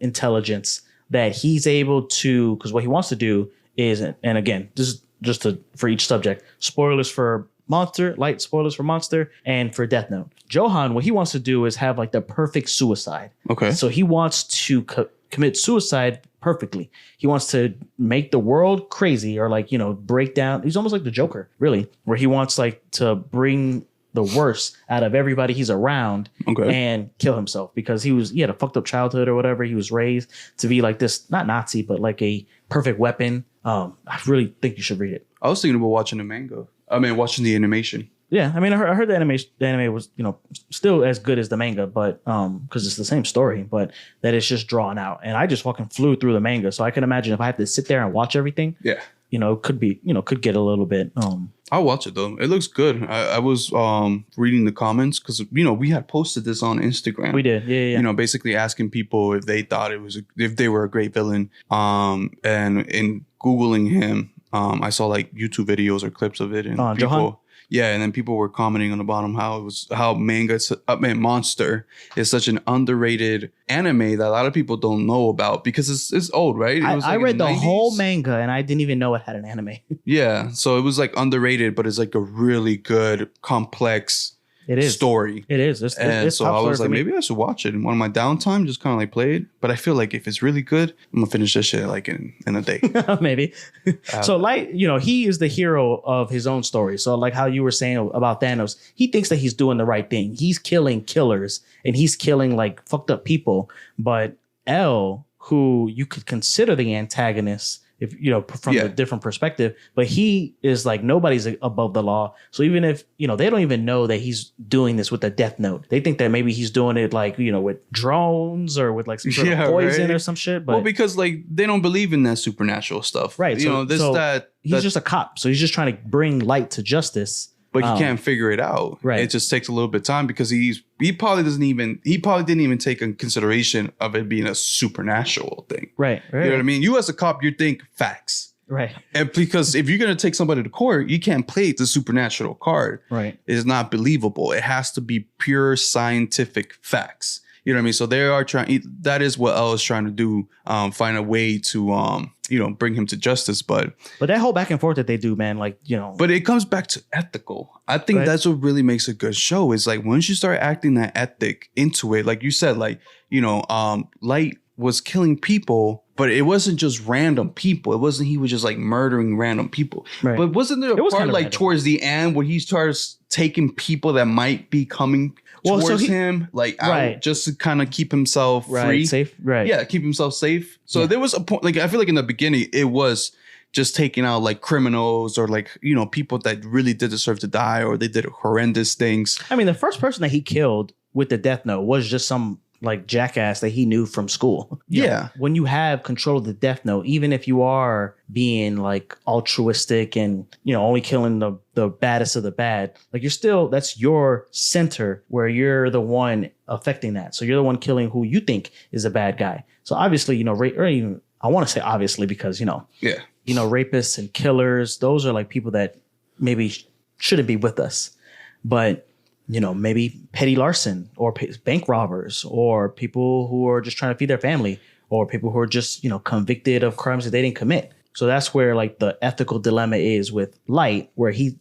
intelligence that he's able to, because what he wants to do is, and again, this is just for each subject, spoilers for Monster, light spoilers for Monster, and for Death Note. Johan, what he wants to do is have like the perfect suicide. Okay. So he wants to commit suicide perfectly. He wants to make the world crazy or like, break down. He's almost like the Joker, really, where he wants like to bring the worst out of everybody he's around and kill himself because he had a fucked up childhood or whatever. He was raised to be like this, not Nazi, but like a perfect weapon. I really think you should read it. I was thinking about watching the manga. Watching the animation. Yeah, I mean, I heard the anime was, still as good as the manga, but because it's the same story, but that it's just drawn out. And I just fucking flew through the manga, so I can imagine if I have to sit there and watch everything. Yeah, it could be, could get a little bit. I'll watch it though. It looks good. I was reading the comments because we had posted this on Instagram. We did, yeah. Basically asking people if they thought if they were a great villain. And in Googling him, I saw like YouTube videos or clips of it, and people. Johan? Yeah, and then people were commenting on the bottom how Monster is such an underrated anime that a lot of people don't know about because it's old, right? I read the whole manga and I didn't even know it had an anime. Yeah, so it was like underrated, but it's like a really good, complex story. It is. It's so I was like, maybe I should watch it in one of my downtime, just kind of like play it. But I feel like if it's really good, I'm gonna finish this shit like in a day. Maybe. So like, he is the hero of his own story. So like how you were saying about Thanos, he thinks that he's doing the right thing. He's killing killers and he's killing like fucked up people. But L, who you could consider the antagonist, if from a different perspective, but he is like nobody's above the law. So even if they don't even know that he's doing this with a death note, they think that maybe he's doing it like with drones or with like some sort of poison or some shit. But because like they don't believe in that supernatural stuff, right? He's just a cop, so he's just trying to bring light to justice. But he can't figure it out. Right. It just takes a little bit of time because he probably didn't even take in consideration of it being a supernatural thing. Right. You know what I mean? You as a cop, you think facts. Right. And because if you're going to take somebody to court, you can't play the supernatural card. Right. It's not believable. It has to be pure scientific facts. You know what I mean? So they are trying. That is what L is trying to do. Find a way to bring him to justice. But that whole back and forth that they do, man, like But it comes back to ethical. I think that's what really makes a good show. Is like once you start acting that ethic into it, like you said, like Light was killing people, but it wasn't just random people. It wasn't he was just like murdering random people. Right. But wasn't there a part like towards the end where he starts taking people that might be coming towards him, like out just to kind of keep himself free, safe, right? Yeah, keep himself safe. So there was a point, like I feel like in the beginning it was just taking out like criminals or like people that really did deserve to die or they did horrendous things. I mean, the first person that he killed with the death note was just some like jackass that he knew from school. You know, when you have control of the death note, even if you are being like altruistic and only killing the baddest of the bad, like that's your center where you're the one affecting that. So you're the one killing who you think is a bad guy. So obviously, or even I want to say obviously because rapists and killers, those are like people that maybe shouldn't be with us, but maybe petty larceny or bank robbers or people who are just trying to feed their family or people who are just, convicted of crimes that they didn't commit. So that's where like the ethical dilemma is with Light, where he,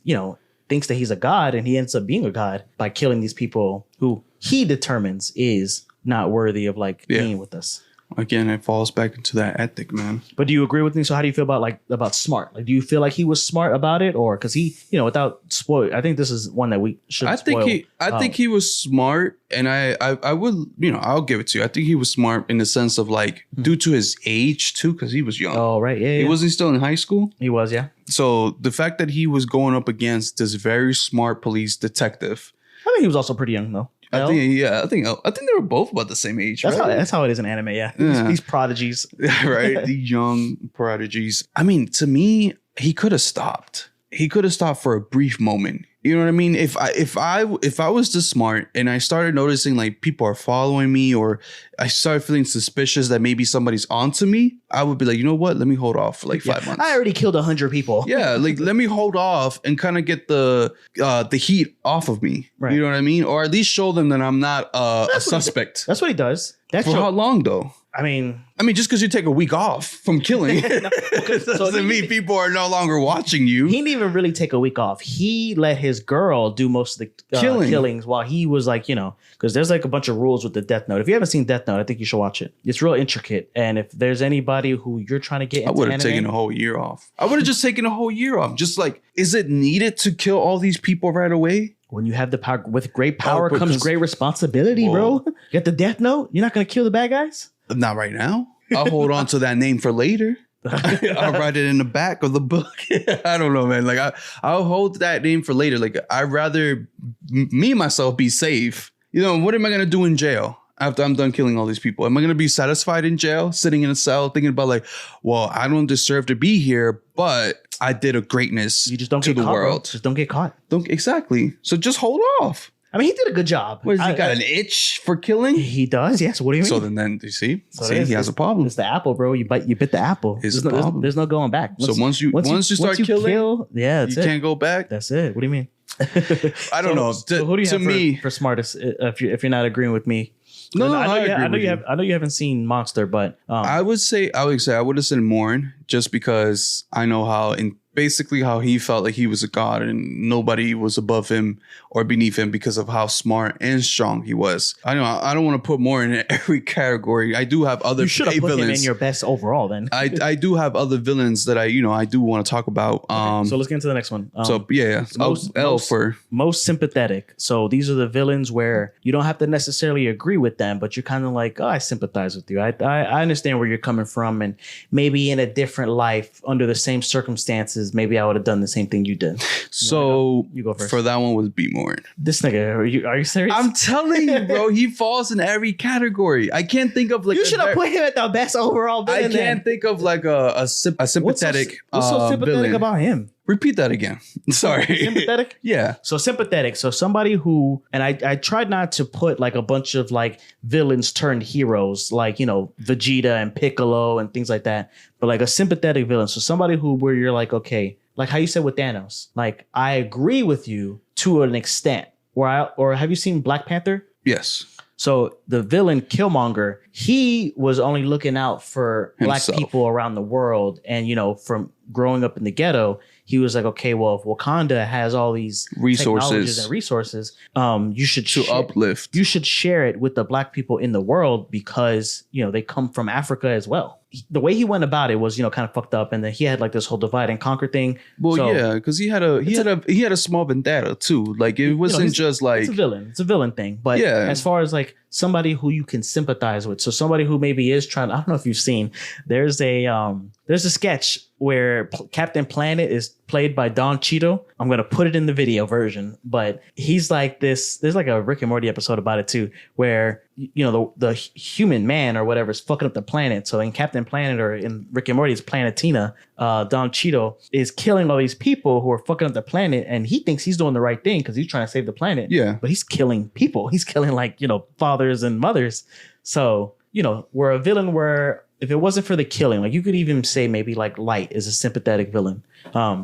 thinks that he's a god and he ends up being a god by killing these people who he determines is not worthy of like being with us. again, it falls back into that ethic, man. But do you agree with me? So how do you feel about smart? Like, do you feel like he was smart about it, or because he, without spoil? I think this is one that we should. I think he was smart, and I would, I'll give it to you. I think he was smart in the sense of like due to his age too, because he was young. Oh right, yeah. He wasn't still in high school. He was, yeah. So the fact that he was going up against this very smart police detective, I think he was also pretty young though. I think they were both about the same age. That's how it is in anime. Yeah. These prodigies, right? The young prodigies. I mean, to me, he could have stopped. He could have stopped for a brief moment. You know what I mean? If I was this smart and I started noticing like people are following me, or I started feeling suspicious that maybe somebody's onto me, I would be like, you know what? Let me hold off for like 5 months. I already killed 100 people. Yeah, like let me hold off and kind of get the heat off of me. Right. You know what I mean? Or at least show them that I'm not a suspect. That's what he does. How long though? I mean, just because you take a week off from killing doesn't mean people are no longer watching you. He didn't even really take a week off. He let his girl do most of the killings while he was like, because there's like a bunch of rules with the Death Note. If you haven't seen Death Note, I think you should watch it. It's real intricate. And if there's anybody who you're trying to get into I would have taken a whole year off. I would have just taken a whole year off. Just like, is it needed to kill all these people right away? When you have the power, with great power comes great responsibility, bro. You got the Death Note. You're not going to kill the bad guys? Not right now. I'll hold on to that name for later. I'll write it in the back of the book. I don't know, man. Like I'll hold that name for later. Like I'd rather myself be safe. What am I gonna do in jail after I'm done killing all these people? Am I gonna be satisfied in jail, sitting in a cell, thinking about like, well, I don't deserve to be here, but I did a greatness you just don't to get the caught, world. Bro. Just don't get caught. Exactly. So just hold off. I mean, he did a good job. What, has he got an itch for killing? He does, yes. What do you mean? So then you see? He has a problem. It's the apple, bro. You bit the apple. There's no going back. Once you start killing, you can't go back. That's it. What do you mean? I don't know. So who do you have for smartest if you're not agreeing with me? I know you haven't seen Monster, but I would say I would have said Morn, just because I know how basically how he felt like he was a god and nobody was above him or beneath him because of how smart and strong he was. I know I don't want to put more in every category. I do have other villains. You should have put him in your best overall then. I do have other villains that I do want to talk about. Okay, so let's get into the next one. Most sympathetic. So these are the villains where you don't have to necessarily agree with them, but you're kind of like, oh, I sympathize with you. I understand where you're coming from, and maybe in a different life under the same circumstances, maybe I would have done the same thing you did. So you go first. For that one would be Morn. This nigga, are you serious? I'm telling you, bro, he falls in every category. I can't think of like you should have put him at the best overall villain. I can't think of like a sympathetic. What's so sympathetic villain about him? Repeat that again. Sorry. Sympathetic? Yeah. So sympathetic. So somebody who, and I tried not to put like a bunch of like villains turned heroes, like, Vegeta and Piccolo and things like that, but like a sympathetic villain. So somebody where you're like, okay, like how you said with Thanos, like I agree with you to an extent. Or have you seen Black Panther? Yes. So the villain Killmonger, he was only looking out for himself. Black people around the world. And, from growing up in the ghetto, he was like, okay, well, if Wakanda has all these resources, you should uplift. You should share it with the Black people in the world because, they come from Africa as well. The way he went about it was, kind of fucked up, and then he had like this whole divide and conquer thing. Well, yeah, because he had a small vendetta too. Like it wasn't just like it's a villain. It's a villain thing. But as far as like somebody who you can sympathize with, so somebody who maybe is trying. I don't know if you've seen. There's a sketch where Captain Planet is played by Don Cheadle. I'm gonna put it in the video version, but he's like this. There's like a Rick and Morty episode about it too, where the human man or whatever is fucking up the planet. So in Captain Planet or in Rick and Morty's Planetina, Don Cheadle is killing all these people who are fucking up the planet, and he thinks he's doing the right thing because he's trying to save the planet. Yeah, but he's killing people. He's killing like fathers and mothers. So we're a villain where if it wasn't for the killing, like you could even say maybe like Light is a sympathetic villain.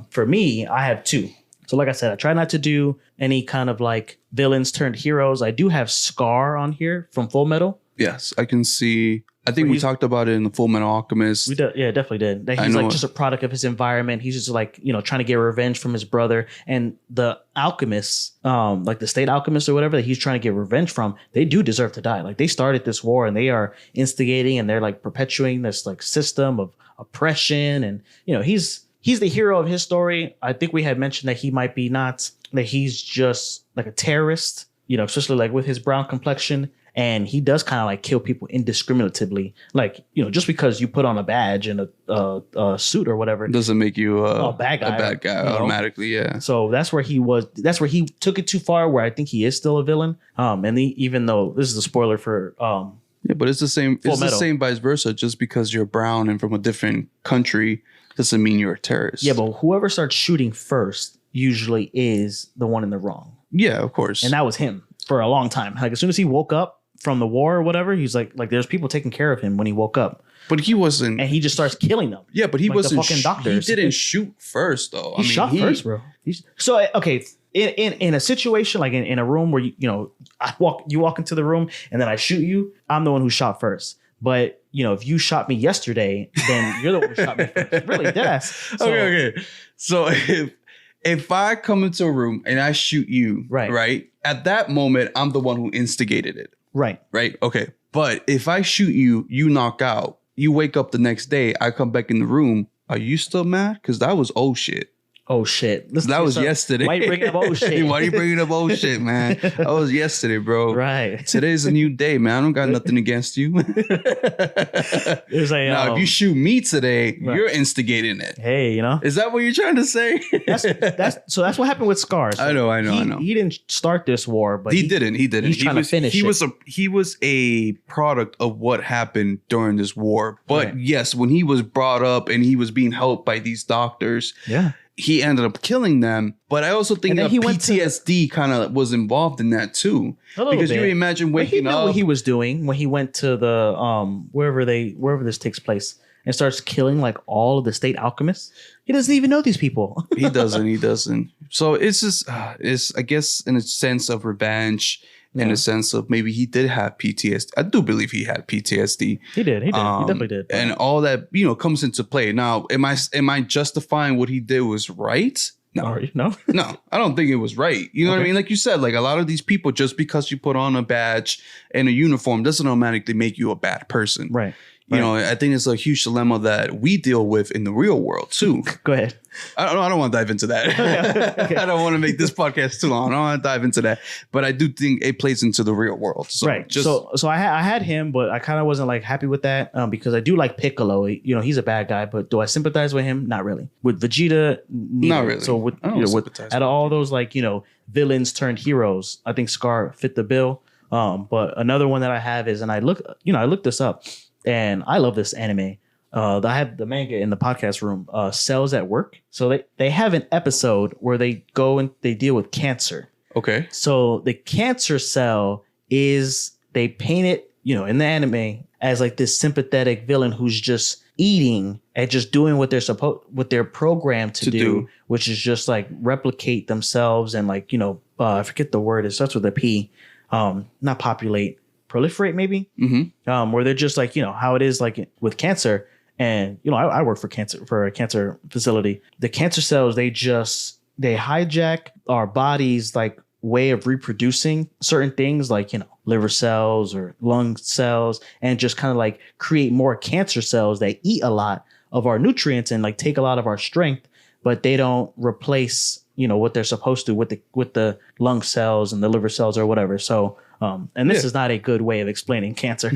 For me, I have two. So like I said, I try not to do any kind of like villains turned heroes. I do have Scar on here from Full Metal. Yes, I can see I think we talked about it in the Full Metal Alchemist. Yeah, definitely did. That he's like just a product of his environment. He's just like, trying to get revenge from his brother. And the alchemists, like the state alchemists or whatever that he's trying to get revenge from, they do deserve to die. Like they started this war and they are instigating and they're like perpetuating this like system of oppression. And, he's the hero of his story. I think we had mentioned that he might be not, that he's just like a terrorist, especially like with his brown complexion. And he does kind of like kill people indiscriminately. Like, just because you put on a badge and a suit or whatever doesn't make you a bad guy. A bad guy automatically, yeah. So that's where he was. That's where he took it too far, where I think he is still a villain. Even though this is a spoiler for yeah, but it's the same. It's the same vice versa. Just because you're brown and from a different country doesn't mean you're a terrorist. Yeah, but whoever starts shooting first usually is the one in the wrong. Yeah, of course. And that was him for a long time. Like as soon as he woke up from the war or whatever, he's like there's people taking care of him when he woke up. But he wasn't, and he just starts killing them. Yeah, but he wasn't the fucking doctors. He didn't shoot first though. He shot first, bro. So okay, in a situation like in a room where you walk into the room and then I shoot you, I'm the one who shot first. But if you shot me yesterday, then you're the one who shot me first. Really, deadass. Okay. So if I come into a room and I shoot you, right? At that moment, I'm the one who instigated it. Right. Okay. But if I shoot you, you knock out, you wake up the next day, I come back in the room. Are you still mad? Because that was old shit. Oh shit. That was yesterday. Why are you bringing up old shit? Why are you bringing up old shit, man? That was yesterday, bro. Right. Today's a new day, man. I don't got nothing against you. Now, if you shoot me today, you're instigating it. Hey, Is that what you're trying to say? that's what happened with Scars. So I know. He didn't start this war, but he didn't. He's trying to finish it. He was a product of what happened during this war. But yes, when he was brought up and he was being helped by these doctors, he ended up killing them. But I also think that PTSD kind of was involved in that too. Because you imagine waking up. What he was doing when he went to the wherever this takes place and starts killing like all of the state alchemists. He doesn't even know these people. He doesn't. So it's just it's, I guess, in a sense of revenge. In a sense of maybe he did have PTSD. I do believe he had PTSD. He did. He definitely did. And all that, comes into play. Now, am I justifying what he did was right? No. No, I don't think it was right. You know what I mean? Like you said, like a lot of these people, just because you put on a badge and a uniform doesn't automatically make you a bad person. Right. I think it's a huge dilemma that we deal with in the real world too. Go ahead. I don't want to dive into that. Okay. I don't want to make this podcast too long. I don't want to dive into that. But I do think it plays into the real world. So right. So I had him, but I kind of wasn't like happy with that because I do like Piccolo. He's a bad guy, but do I sympathize with him? Not really. With Vegeta, neither. Not really. So with out of all those villains turned heroes, I think Scar fit the bill. But another one that I have is, and I looked this up. And I love this anime. I have the manga in the podcast room, Cells at Work. So they have an episode where they go and they deal with cancer. Okay. So the cancer cell is, they paint it, in the anime as like this sympathetic villain who's just eating and just doing what they're programmed to do, which is just like replicate themselves and like, I forget the word. It starts with a P, not populate. Proliferate maybe, where they're just like, how it is like with cancer. And, I work for a cancer facility. The cancer cells, they hijack our body's like way of reproducing certain things like, liver cells or lung cells, and just kind of like create more cancer cells that eat a lot of our nutrients and like take a lot of our strength, but they don't replace, what they're supposed to with the lung cells and the liver cells or whatever. So, and this is not a good way of explaining cancer,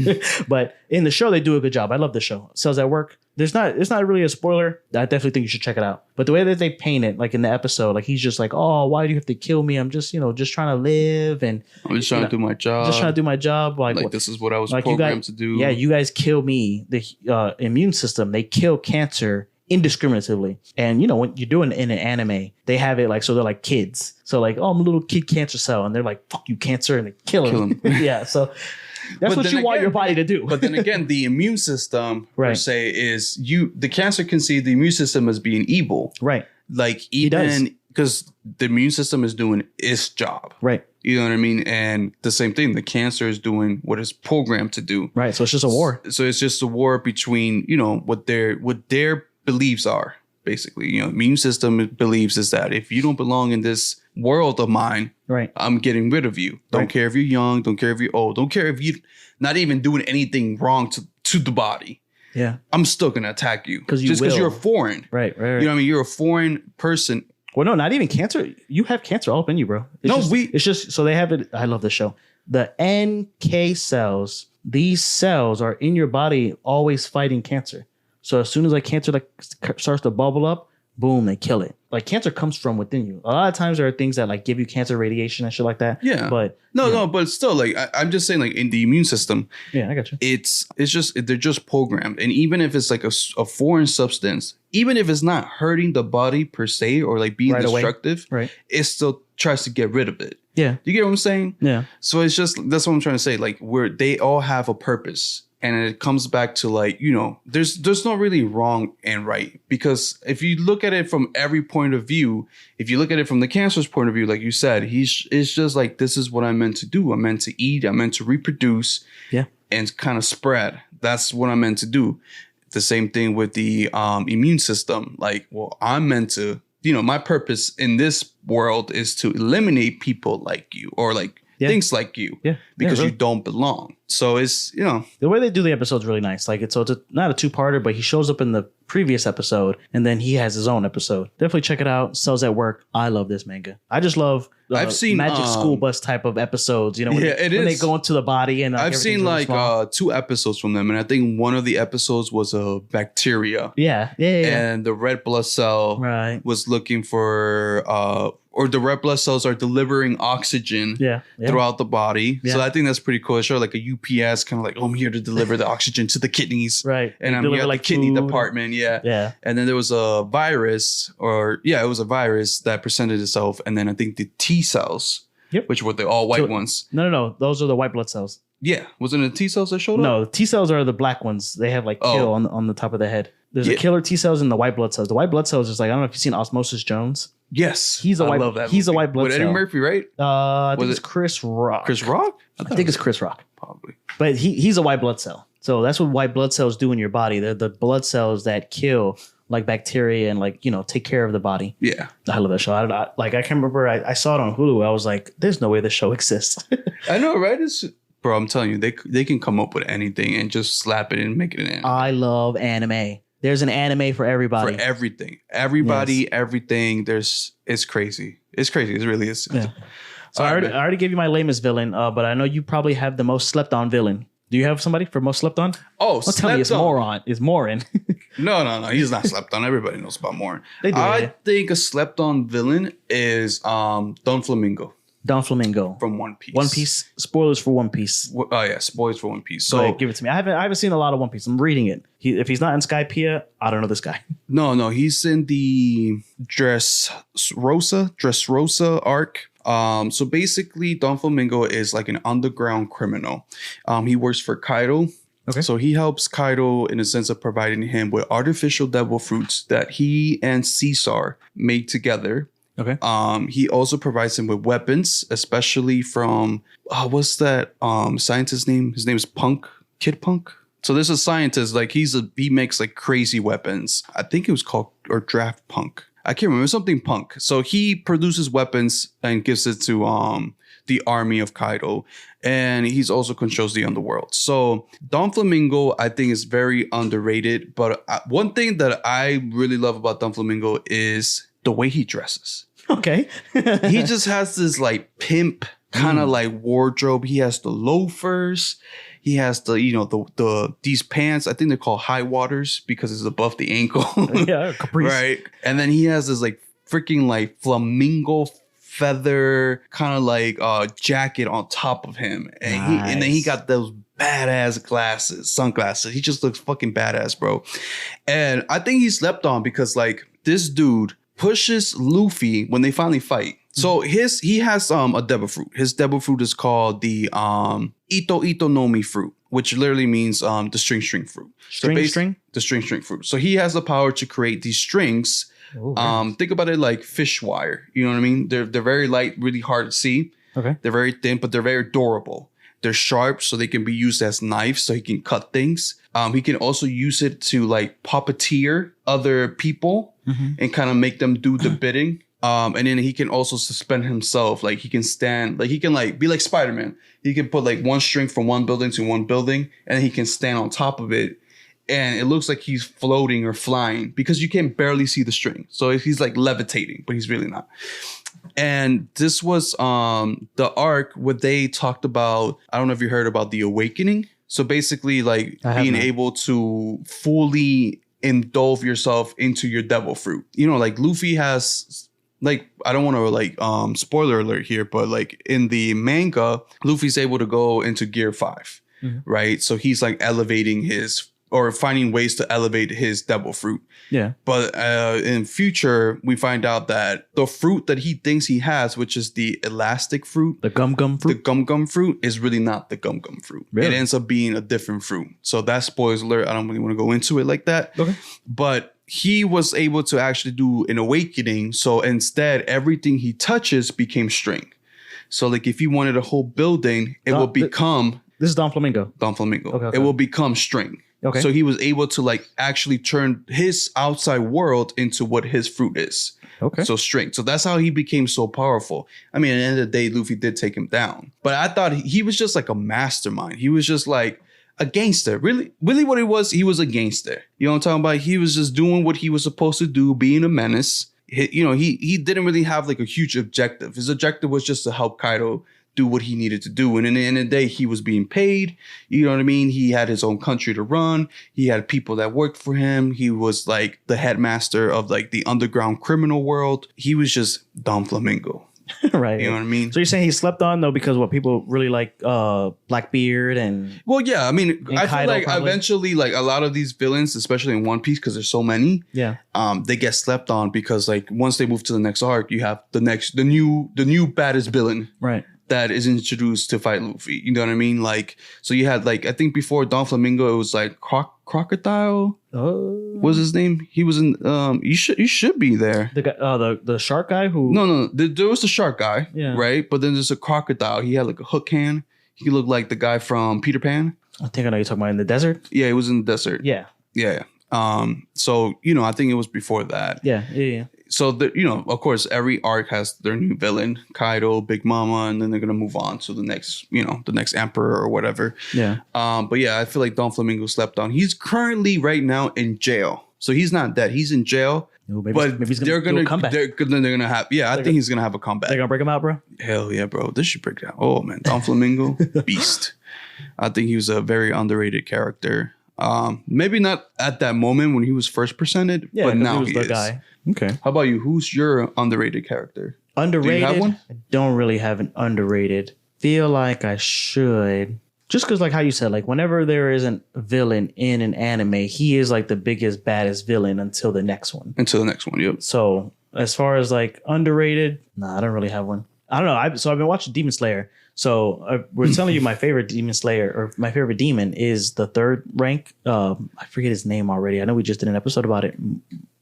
but in the show, they do a good job. I love the show. Cells at Work. It's not really a spoiler. I definitely think you should check it out. But the way that they paint it, like in the episode, like he's just like, oh, why do you have to kill me? I'm just, just trying to live. And I'm just trying to do my job. Just trying to do my job. Like this is what I was programmed to do. Yeah, you guys kill me. The immune system, they kill cancer indiscriminately. And when you're doing it in an anime, they have it like, so they're like kids. So like, oh, I'm a little kid cancer cell, and they're like, fuck you, cancer, and they kill him. Yeah, so that's what you want your body to do. But then again, the immune system per se is the cancer can see the immune system as being evil. Right. Like even because the immune system is doing its job. Right. You know what I mean? And the same thing, the cancer is doing what it's programmed to do. Right. So it's just a war. So it's just a war between, what their beliefs are, basically. Immune system believes is that if you don't belong in this world of mine, right, I'm getting rid of you. Don't care if you're young, don't care if you're old, don't care if you're not even doing anything wrong to the body. Yeah. I'm still gonna attack you. Because you're foreign. Right. You know what I mean? You're a foreign person. Well, no, not even cancer. You have cancer all up in you, bro. It's just so they have it. I love this show. The NK cells, these cells are in your body always fighting cancer. So as soon as cancer starts to bubble up, boom, they kill it. Cancer comes from within you. A lot of times there are things that give you cancer radiation and shit like that. Yeah. But no, but still, I'm just saying, in the immune system. Yeah, I got you. It's just they're just programmed, and even if it's a foreign substance, even if it's not hurting the body per se or being destructive, right, it still tries to get rid of it. Yeah. You get what I'm saying? Yeah. So it's just that's what I'm trying to say. They all have a purpose. And it comes back to there's no really wrong and right, because if you look at it from every point of view, if you look at it from the cancer's point of view, like you said, it's just this is what I'm meant to do. I'm meant to eat. I'm meant to reproduce. Yeah. And kind of spread. That's what I'm meant to do. The same thing with the immune system. I'm meant to, my purpose in this world is to eliminate people like you or things like you, because you don't belong. So it's, the way they do the episode is really nice. It's not a two-parter, but he shows up in the previous episode and then he has his own episode. Definitely check it out. Cells at Work. I love this manga. I just love I've seen Magic School Bus type of episodes, when they go into the body. And I've seen 2 episodes from them, and I think one of the episodes was a bacteria. Yeah. And the red blood cell was looking for or the red blood cells are delivering oxygen throughout the body. So I think that's pretty cool. It's sort of a UPS, kind of I'm here to deliver the oxygen to the kidneys. Right. And I'm here at the kidney department. Yeah. Yeah. And then there was a virus it was a virus that presented itself. And then I think the T cells, which were the all white ones. No. Those are the white blood cells. Yeah. Wasn't it the T cells that showed up? No, the T cells are the black ones. They have kill on the top of the head. There's a killer T cells and the white blood cells. The white blood cells is I don't know if you've seen Osmosis Jones. Yes. I love that. He's a white blood cell. With Eddie Murphy, right? I think it's Chris Rock. Chris Rock? I think it's Chris Rock. Probably. But he's a white blood cell. So that's what white blood cells do in your body. They're the blood cells that kill bacteria and take care of the body. Yeah. I love that show. I can't remember. I saw it on Hulu. I was like, there's no way this show exists. I know, right? Bro, I'm telling you, they can come up with anything and just slap it and make it an anime. I love anime. There's an anime for everybody. For everything. Everybody, everything. It's crazy. It's crazy. It really is. Yeah. So I already gave you my lamest villain, but I know you probably have the most slept on villain. Do you have somebody for most slept on? Oh, don't tell me it's Moron. It's Morin. No. He's not slept on. Everybody knows about Morin. I think a slept on villain is Don Flamingo. Don Flamingo from One Piece. One Piece. Spoilers for One Piece. Oh yeah, spoilers for One Piece. So go ahead, give it to me. I haven't seen a lot of One Piece. I'm reading it. If he's not in Skypiea, I don't know this guy. No, he's in the Dressrosa arc. So basically, Don Flamingo is an underground criminal. He works for Kaido. Okay. So he helps Kaido in a sense of providing him with artificial devil fruits that he and Caesar made together. Okay. He also provides him with weapons, especially from what's that scientist's name? His name is Kid Punk. So there's a scientist, he makes crazy weapons. I think it was called Draft Punk. I can't remember, something punk. So he produces weapons and gives it to the army of Kaido, and he's also controls the underworld. So Don Flamingo, I think, is very underrated. But one thing that I really love about Don Flamingo is the way he dresses. Okay. He just has this pimp kind of wardrobe. He has the loafers. He has the these pants. I think they're called high waters because it's above the ankle. Yeah, caprice. Right. And then he has this freaking flamingo feather kind of jacket on top of him. And nice. And then he got those badass sunglasses. He just looks fucking badass, bro. And I think he slept on because this dude pushes Luffy when they finally fight. So he has a devil fruit. His devil fruit is called the Ito no Mi fruit, which literally means the string fruit. String? The string fruit. So he has the power to create these strings Oh, nice. Think about it like fish wire. You know what I mean? They're very light, really hard to see. Okay. They're very thin, but they're very durable. They're sharp, so they can be used as knives, so he can cut things. He can also use it to like puppeteer other people and kind of make them do the bidding. And then he can also suspend himself. Like he can stand, like he can like be like Spider-Man. He can put like one string from one building to one building, and he can stand on top of it. And it looks like he's floating or flying because you can barely see the string. So he's like levitating, but he's really not. And this was the arc where they talked about, I don't know if you heard about the awakening. So basically like being able to fully indulge yourself into your devil fruit. You know, like Luffy has, like, I don't want to like spoiler alert here, but like in the manga, Luffy's able to go into gear 5, right? So he's like elevating his, or finding ways to elevate his devil fruit. Yeah. But in future, we find out that the fruit that he thinks he has, which is the elastic fruit, The gum fruit. the gum fruit, is really not the gum fruit. Really? It ends up being a different fruit. So that's spoiler alert. I don't really want to go into it like that. Okay. But he was able to actually do an awakening. So instead, everything he touches became string. So like if he wanted a whole building, it will become This is Don Flamingo. Don Flamingo. Okay. It will become string. Okay. So he was able to like actually turn his outside world into what his fruit is. Okay. So string. So that's how he became so powerful. I mean, at the end of the day, Luffy did take him down. But I thought he was just like a mastermind. He was just like a gangster. Really what he was a gangster. You know what I'm talking about? He was just doing what he was supposed to do, being a menace. He didn't really have like a huge objective. His objective was just to help Kaido do what he needed to do. And in the end of the day, he was being paid. You know what I mean? He had his own country to run. He had people that worked for him. He was like the headmaster of like the underground criminal world. He was just Don Flamingo. Right. You know what I mean? So you're saying he slept on though because what people really like Blackbeard and Well, yeah. I mean, I feel Kaido like probably. eventually like a lot of these villains, especially in One Piece, because there's so many, yeah. they get slept on because like once they move to the next arc, you have the new baddest villain. Right. That is introduced to fight Luffy. You know what I mean? Like, so you had like, I think before Don Flamingo, it was like Crocodile. What was his name? He was in, you should be there. The guy, the shark guy who. No. There was the shark guy, Yeah. right? But then there's a crocodile. He had like a hook hand. He looked like the guy from Peter Pan. I think I know you're talking about in the desert. Yeah, he was in the desert. Yeah. Yeah. So, I think it was before that. Yeah. So, of course, every arc has their new villain, Kaido, Big Mama, and then they're going to move on to the next, the next emperor or whatever. Yeah. But yeah, I feel like Don Flamingo slept on. He's currently right now in jail. So he's not dead. He's in jail. Maybe he's they're gonna do a comeback. They're gonna have. Yeah, I think he's gonna have a comeback. They're gonna break him out, bro. Hell yeah, bro. This should break down. Oh man, Don Flamingo, beast. I think he was a very underrated character. Maybe not at that moment when he was first presented, Yeah, but now he was he the is. guy. Okay. How about you? Who's your underrated character? Underrated. Do you have one? I don't really have an underrated. Feel like I should. Just because, like how you said, like whenever there isn't a villain in an anime, he is like the biggest, baddest villain until the next one. Until the next one, yep. So as far as like underrated, I don't really have one. I don't know. I've been watching Demon Slayer. So we're telling you my favorite Demon Slayer or my favorite demon is the third rank. I forget his name already. I know we just did an episode about it.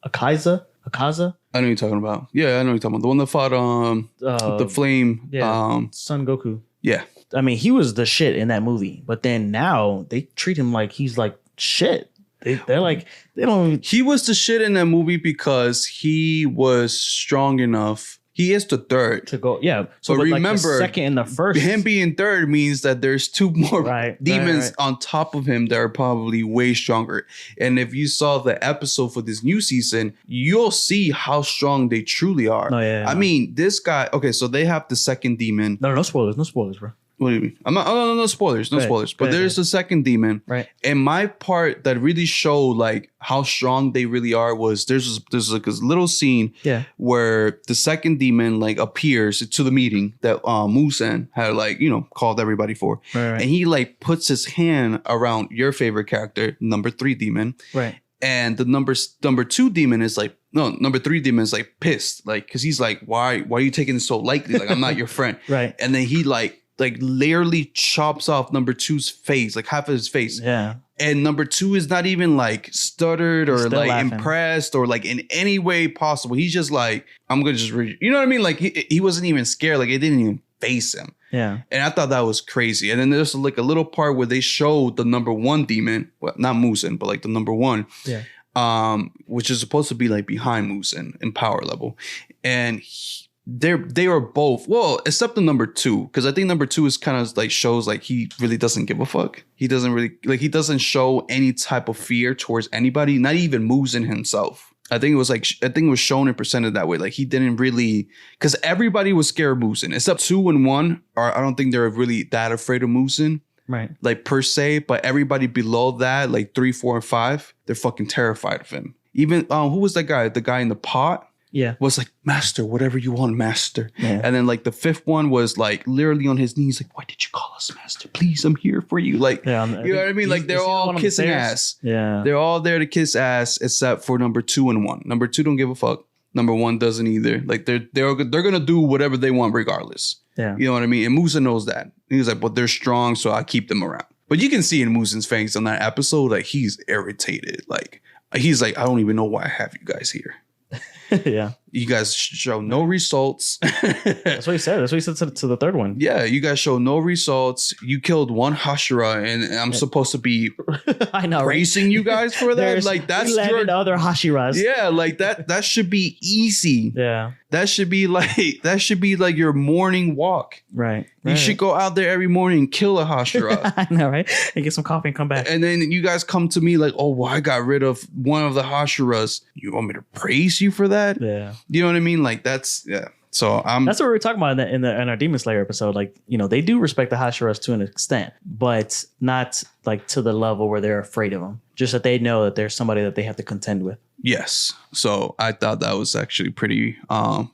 Akaza. I know what you're talking about. Yeah, I know what you're talking about. The one that fought the flame. Yeah, Son Goku. Yeah. I mean, he was the shit in that movie, but then now they treat him like he's like shit. They're like, they don't. He was the shit in that movie because he was strong enough. He is the third To go, yeah. So but remember, like the second and the first, him being third means that there's two more demons right. on top of him that are probably way stronger. And if you saw the episode for this new season, you'll see how strong they truly are. Oh, yeah. I mean, this guy. Okay, so they have the second demon. No spoilers, bro. What do you mean? I'm not. Oh, no spoilers. No Go ahead. spoilers. Go But ahead, there's the second demon. Right. And my part that really showed like how strong they really are was there's like this little scene where the second demon like appears to the meeting that Musen had like, called everybody for. Right. And he like puts his hand around your favorite character, number 3 demon. Right. And the number 2 demon is like, no, number 3 demon is like pissed. Like, cause he's like, why are you taking this so lightly? Like, I'm not your friend. Right. And then he like, like literally chops off number two's face, like half of his face. Yeah. And number two is not even like stuttered or like laughing, impressed or like in any way possible. He's just like, I'm gonna just read. You know what I mean? Like he wasn't even scared. Like it didn't even face him. Yeah. And I thought that was crazy. And then there's like a little part where they showed the number one demon, well, not Musin, but like the number one. Yeah. Which is supposed to be like behind Musin in power level. And they are both, well, except the number two, because I think number two is kind of like shows like he really doesn't give a fuck. He doesn't really like, he doesn't show any type of fear towards anybody, not even Musin himself. I think it was shown and presented that way. Like he didn't really, because everybody was scared of Musin except 2 and 1. Or I don't think they're really that afraid of Musin. Right. Like per se, but everybody below that, like 3, 4, and 5, they're fucking terrified of him. Even who was that guy? The guy in the pot? Yeah. Was like, master, whatever you want, master. Yeah. And then like the 5th one was like literally on his knees, like, why did you call us master? Please, I'm here for you. Like, you know what I mean? Like they're all kissing ass. Yeah. They're all there to kiss ass except for number 2 and 1. Number 2 don't give a fuck. Number 1 doesn't either. Like they're gonna do whatever they want regardless. Yeah. You know what I mean? And Musin knows that. He was like, but they're strong, so I keep them around. But you can see in Musin's face on that episode, like he's irritated. Like he's like, I don't even know why I have you guys here. Yeah. You guys show no results. That's what he said. That's what he said to the 3rd one. Yeah, you guys show no results. You killed one Hashira, and I'm supposed to be I know, praising you guys for that. Like that's your other Hashiras. Yeah, like that should be easy. Yeah. That should be like your morning walk. Right. You should go out there every morning and kill a Hashira. I know, right? And get some coffee and come back. And then you guys come to me like, oh, well, I got rid of one of the Hashiras. You want me to praise you for that? Yeah. You know what I mean? Like that's, yeah. So that's what we were talking about in our Demon Slayer episode. Like, you know, they do respect the Hashiras to an extent, but not like to the level where they're afraid of them. Just that they know that there's somebody that they have to contend with. Yes. So I thought that was actually pretty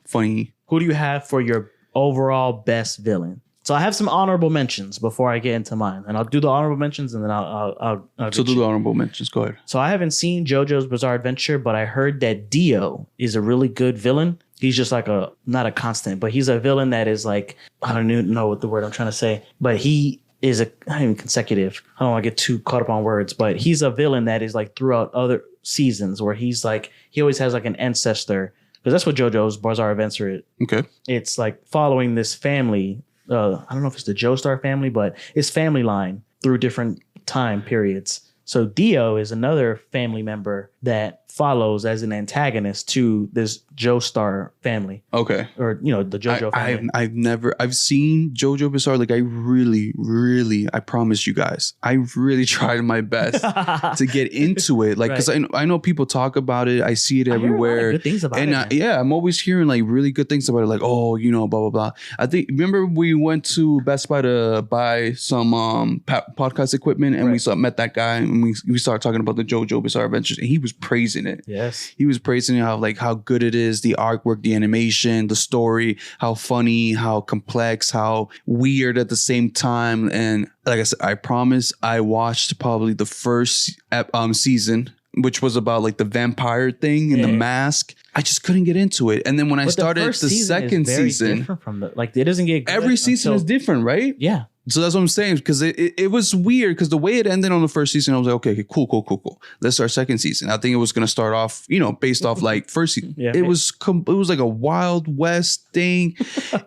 funny. Who do you have for your overall best villain? So I have some honorable mentions before I get into mine, and I'll do the honorable mentions, and then I'll so do the honorable mentions. Go ahead. So I haven't seen JoJo's Bizarre Adventure, but I heard that Dio is a really good villain. He's just like not a constant, but he's a villain that is like, I don't even know what the word I'm trying to say, but he is not even consecutive. I don't want to get too caught up on words, but he's a villain that is like throughout other seasons where he's like, he always has like an ancestor, because that's what JoJo's Bizarre Adventure is. Okay. It's like following this family. I don't know if it's the Joestar family, but it's family line through different time periods. So Dio is another family member that follows as an antagonist to this Joestar family. Okay. Or, you know, the JoJo family. I've seen JoJo Bizarre. Like I promise you guys, I really tried my best to get into it. Like, because I know people talk about it. I see it everywhere. I hear a lot of good things about it. Yeah, I'm always hearing like really good things about it. Like, oh, you know, blah, blah, blah. I think, remember we went to Best Buy to buy some podcast equipment, and we met that guy, and we started talking about the JoJo Bizarre Adventures, and he was praising it. Yes. He was praising how good it is, the artwork, the animation, the story, how funny, how complex, how weird at the same time. And like I said, I promise I watched probably the first season, which was about like the vampire thing and the mask. I just couldn't get into it. And then when I started the second season, different from it doesn't get good every season is different, right? Yeah. So that's what I'm saying, because it was weird, because the way it ended on the first season, I was like, okay, cool. Let's start second season. I think it was going to start off, you know, based off like first season. Yeah, it was like a Wild West thing.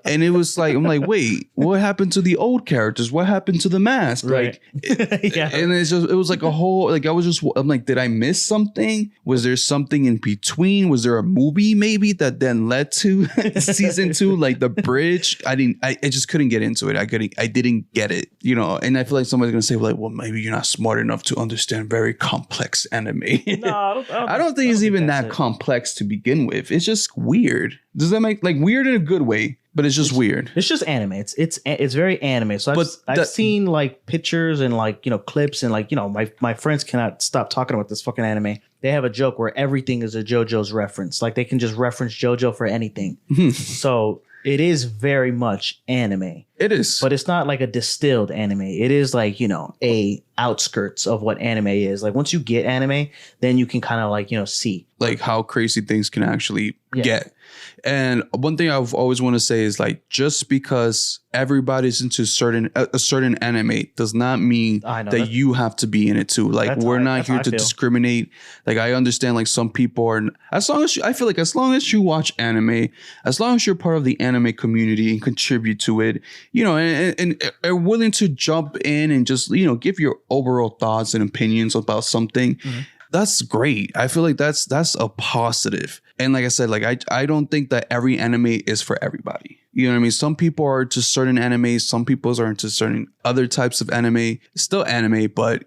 And it was like, I'm like, wait, what happened to the old characters? What happened to the mask? Right. Like, yeah. And it was like a whole, like, I'm like, did I miss something? Was there something in between? Was there a movie maybe that then led to season 2? Like the bridge? I just couldn't get into it. I didn't get it, you know. And I feel like somebody's gonna say like, well, maybe you're not smart enough to understand very complex anime. No, I don't think it's even that complex to begin with. It's just weird. Does that make like weird in a good way? But it's just weird. It's just anime. It's very anime. So I've seen like pictures and like, you know, clips, and like, you know, my friends cannot stop talking about this fucking anime. They have a joke where everything is a JoJo's reference. Like they can just reference JoJo for anything. So it is very much anime. It is. But it's not like a distilled anime. It is like, a outskirts of what anime is. Like once you get anime, then you can kind of like, see. Like how crazy things can actually get. And one thing I've always want to say is like, just because everybody's into a certain anime does not mean that you have to be in it too. Like we're not here to discriminate. Like I understand like some people are, I feel like as long as you watch anime, as long as you're part of the anime community and contribute to it, and are willing to jump in and just, give your overall thoughts and opinions about something. That's great. I feel like that's a positive. And like I said, like I don't think that every anime is for everybody. You know what I mean? Some people are into certain animes. Some people are into certain other types of anime. Still anime, but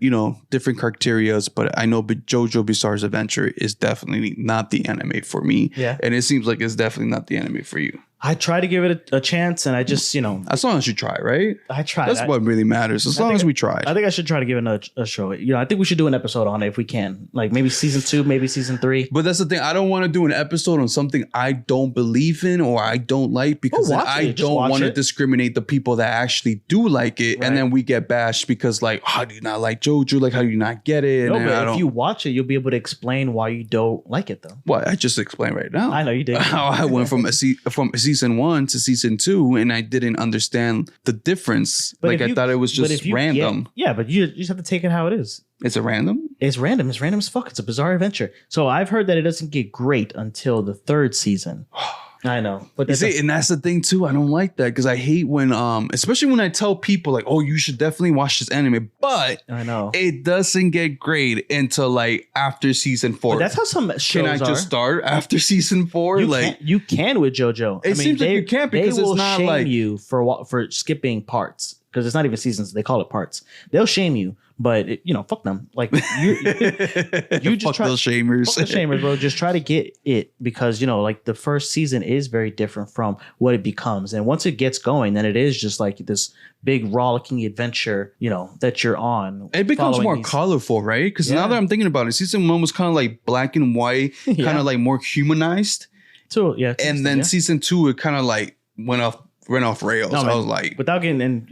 different criterias. But I know JoJo Bizarre's Adventure is definitely not the anime for me. Yeah. And it seems like it's definitely not the anime for you. I try to give it a chance, and I just, as long as you try, right? I try. That's what really matters. As long as we try. I think I should try to give it a show. I think we should do an episode on it if we can. Like maybe season 2, maybe season 3. But that's the thing. I don't want to do an episode on something I don't believe in or I don't like because I don't want to discriminate the people that actually do like it, right. And then we get bashed because like, how do you not like JoJo? Like, how do you not get it? No, but if you watch it, you'll be able to explain why you don't like it, though. Well, I just explained right now. I know you did. How I went from season 1 to season 2, and I didn't understand the difference. But like I thought it was just random. But you just have to take it how it is. Is it random? It's random. It's random as fuck. It's a bizarre adventure. So I've heard that it doesn't get great until the 3rd season. I know, but and that's the thing too. I don't like that because I hate when, especially when I tell people like, "Oh, you should definitely watch this anime," but I know it doesn't get great until like after season 4. But that's how some shows Can I just start after season 4? You can with JoJo. It seems like you can't because it's not like you for skipping parts because it's not even seasons. They call it parts. They'll shame you. But fuck them. Like you just fuck those shamers. Fuck the shamers, bro. Just try to get it because like the first season is very different from what it becomes, and once it gets going, then it is just like this big rollicking adventure, that you're on. It becomes more colorful, right? Because now that I'm thinking about it, season 1 was kind of like black and white, kind of like more humanized. So and then season 2 it kind of like went off rails. No, I was like, without getting in,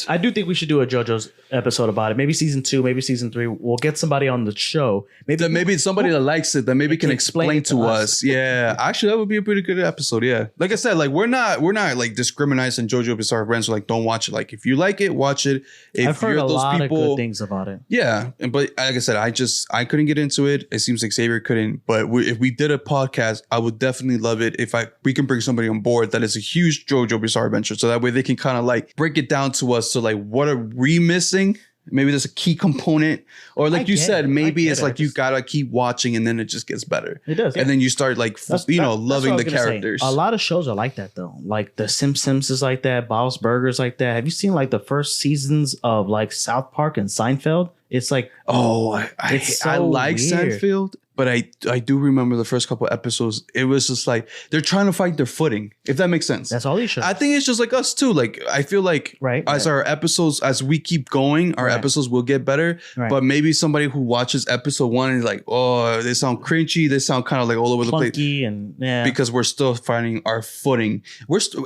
I do think we should do a JoJo's episode about it. Maybe season 2, maybe season 3. We'll get somebody on the show. Maybe somebody that likes it that maybe can explain to us. Yeah, actually, that would be a pretty good episode. Yeah, like I said, like we're not like discriminating JoJo Bizarre Adventure. Like, don't watch it. Like, if you like it, watch it. If I've heard a lot of good things about it. Yeah, but like I said, I couldn't get into it. It seems like Xavier couldn't. But if we did a podcast, I would definitely love it if we can bring somebody on board that is a huge JoJo Bizarre Adventure, so that way they can kind of like break it down to us. So like, what are we missing? Maybe there's a key component, or like you said, maybe it's like you gotta keep watching, and then it just gets better. It does, and then you start like loving the characters. A lot of shows are like that though. Like The Simpsons is like that. Bob's Burgers like that. Have you seen like the first seasons of like South Park and Seinfeld? It's like I like weird. Seinfeld. But I do remember the first couple episodes. It was just like they're trying to find their footing, if that makes sense. That's all these shows. I think it's just like us too. Like I feel like our episodes, as we keep going, our episodes will get better. Right. But maybe somebody who watches episode 1 is like, oh, they sound cringy. They sound kind of like all over the place. Because we're still finding our footing.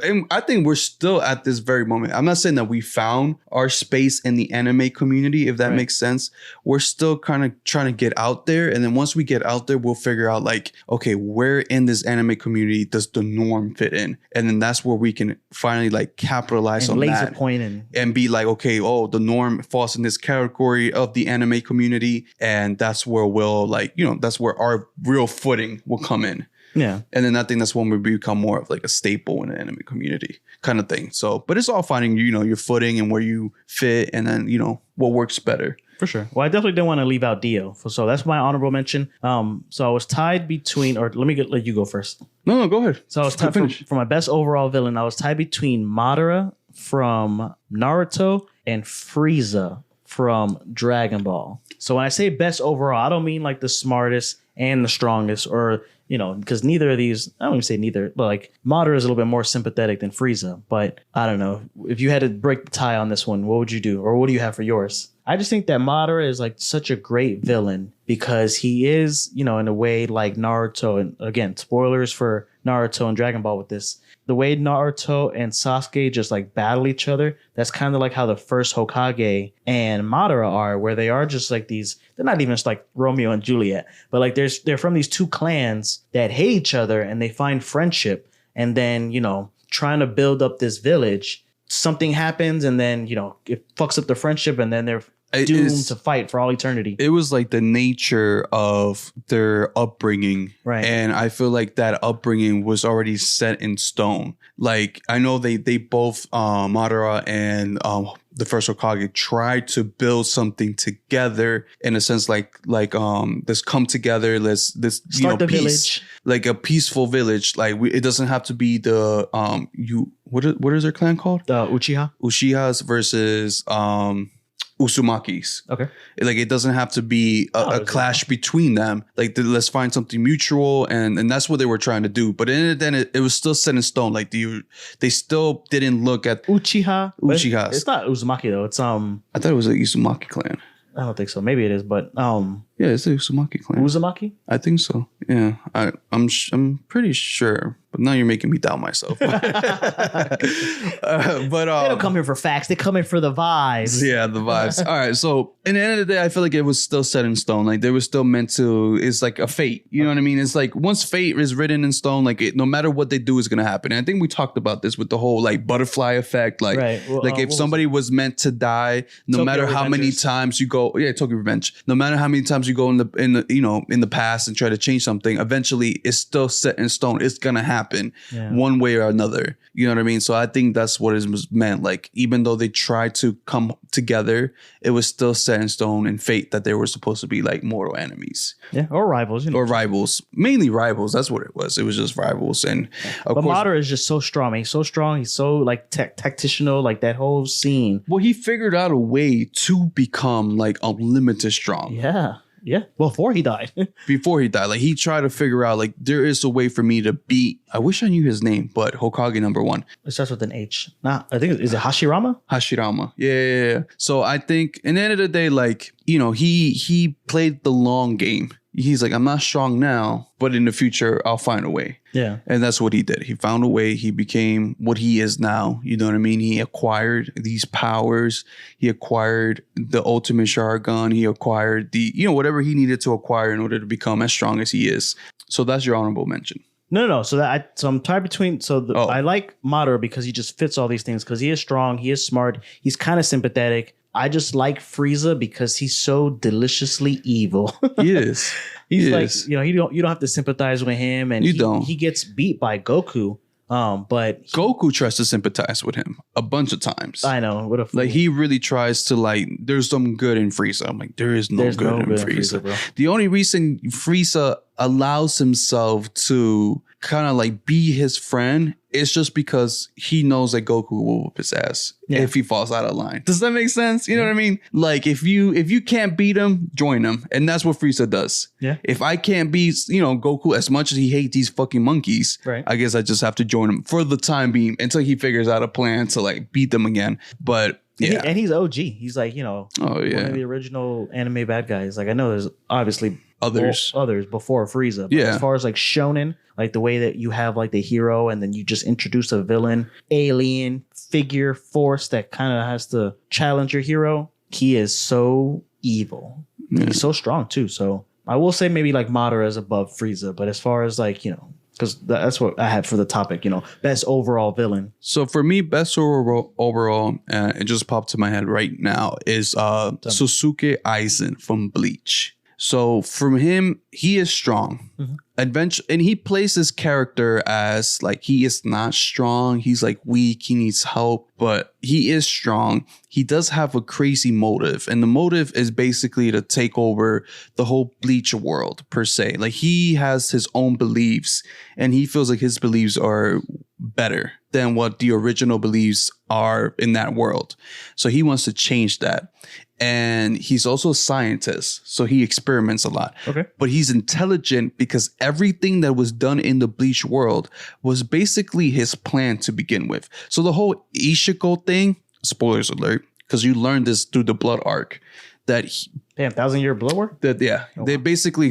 And I think we're still at this very moment. I'm not saying that we found our space in the anime community, if that makes sense. We're still kind of trying to get out there, and then once we get out there, we'll figure out like, okay, where in this anime community does the norm fit in? And then that's where we can finally like capitalize on laser that point and be like, okay, the norm falls in this category of the anime community, and that's where we'll like, that's where our real footing will come in. Yeah. And then I think that's when we become more of like a staple in the anime community kind of thing. So, but it's all finding, your footing and where you fit, and then, what works better. For sure. Well, I definitely didn't want to leave out Dio. So that's my honorable mention. So I was tied between, or let me let you go first. No, go ahead. So I was tied for my best overall villain. I was tied between Madara from Naruto and Frieza from Dragon Ball. So when I say best overall, I don't mean like the smartest and the strongest, or because neither of these, I don't even say neither, but like Madara is a little bit more sympathetic than Frieza. But I don't know. If you had to break the tie on this one, what would you do? Or what do you have for yours? I just think that Madara is like such a great villain because he is, in a way like Naruto. And again, spoilers for Naruto and Dragon Ball with this. the way Naruto and Sasuke just like battle each other, that's kind of like how the first Hokage and Madara are, where they are just like these, they're not even just like Romeo and Juliet, but like they're from these two clans that hate each other and they find friendship. And then, trying to build up this village, something happens and then, it fucks up the friendship and then they're doomed to fight for all eternity. It was like the nature of their upbringing. Right. And I feel like that upbringing was already set in stone. Like, I know they both, Madara and the first Hokage, tried to build something together in a sense, like let's come together, let's Start the peace, village. like a peaceful village. Like it doesn't have to be the what is their clan called? The Uchihas versus Usumakis. Okay. Like it doesn't have to be a clash between them. Like let's find something mutual, and that's what they were trying to do. But then it was still set in stone. Like they still didn't look at Uchihas. Uchihas. It's not Uzumaki though. It's I thought it was an Uzumaki clan. I don't think so. Maybe it is, but yeah, it's the Uzumaki clan. Uzumaki? I think so. Yeah, I'm pretty sure. But now you're making me doubt myself. But they don't come here for facts. They come here for the vibes. Yeah, the vibes. All right. So in the end of the day, I feel like it was still set in stone. Like they were still meant to. It's like a fate. You know what I mean? It's like once fate is written in stone, like no matter what they do is gonna happen. And I think we talked about this with the whole like butterfly effect. Like, right. Well, like if somebody was meant to die, no Tokyo matter how many Revengers. times you go, Tokyo Revenge. No matter how many times you go in the past and try to change something, eventually it's still set in stone. It's gonna happen. Yeah. One way or another. You know what I mean? So I think that's what it was meant. Like, even though they tried to come together, it was still set in stone and fate that they were supposed to be like mortal enemies. Yeah, or rivals. Or rivals. Mainly rivals. That's what it was. It was just rivals. And of but course, Madara is just so strong. He's so strong. He's so like tactitional. Like that whole scene. well, he figured out a way to become like unlimited strong. Yeah. Yeah. Before he died. Before he died. Like he tried to figure out like there is a way for me to beat, I wish I knew his name, but Hokage number 1. It starts with an H. Nah, I think is it Hashirama? Hashirama. Yeah. So I think in the end of the day, like, he played the long game. He's like, I'm not strong now, but in the future, I'll find a way. Yeah. And that's what he did. He found a way. He became what he is now. You know what I mean? He acquired these powers. He acquired the ultimate Sharingan. He acquired the, whatever he needed to acquire in order to become as strong as he is. So that's your honorable mention. No. So I'm tied between. I like Madara because he just fits all these things because he is strong. He is smart. He's kind of sympathetic. I just like Frieza because he's so deliciously evil. He is. He's you don't have to sympathize with him, and he gets beat by Goku. But Goku tries to sympathize with him a bunch of times. I know. What a fool. Like he really tries to there's some good in Frieza. I'm like, there's no good in Frieza. Bro. The only reason Frieza allows himself to kind of like be his friend is just because he knows that Goku will whoop his ass if he falls out of line. Does that make sense? You know what I mean? Like if you can't beat him, join him. And that's what Frieza does. Yeah. If I can't beat, Goku as much as he hates these fucking monkeys, right, I guess I just have to join him for the time being until he figures out a plan to like beat them again. But yeah. And he's OG. He's like, one of the original anime bad guys. Like I know there's obviously others before Frieza. But as far as like shonen, like the way that you have like the hero and then you just introduce a villain, alien figure force that kind of has to challenge your hero. He is so evil. Yeah. He's so strong too. So I will say maybe like Madara is above Frieza. But as far as like, because that's what I had for the topic, best overall villain. So for me, best overall, it just popped to my head right now, is Sasuke Aizen from Bleach. So from him, he is strong. Mm-hmm. Adventure, and he plays his character as like he is not strong. He's like weak. He needs help, but he is strong. He does have a crazy motive, and the motive is basically to take over the whole Bleach world per se. Like he has his own beliefs, and he feels like his beliefs are better than what the original beliefs are in that world. So he wants to change that. And he's also a scientist, so he experiments a lot. Okay. But he's intelligent because everything that was done in the Bleach world was basically his plan to begin with. So the whole Ishiko thing, spoilers alert, because you learned this through the Blood arc, that Damn, 1,000-year blower? They basically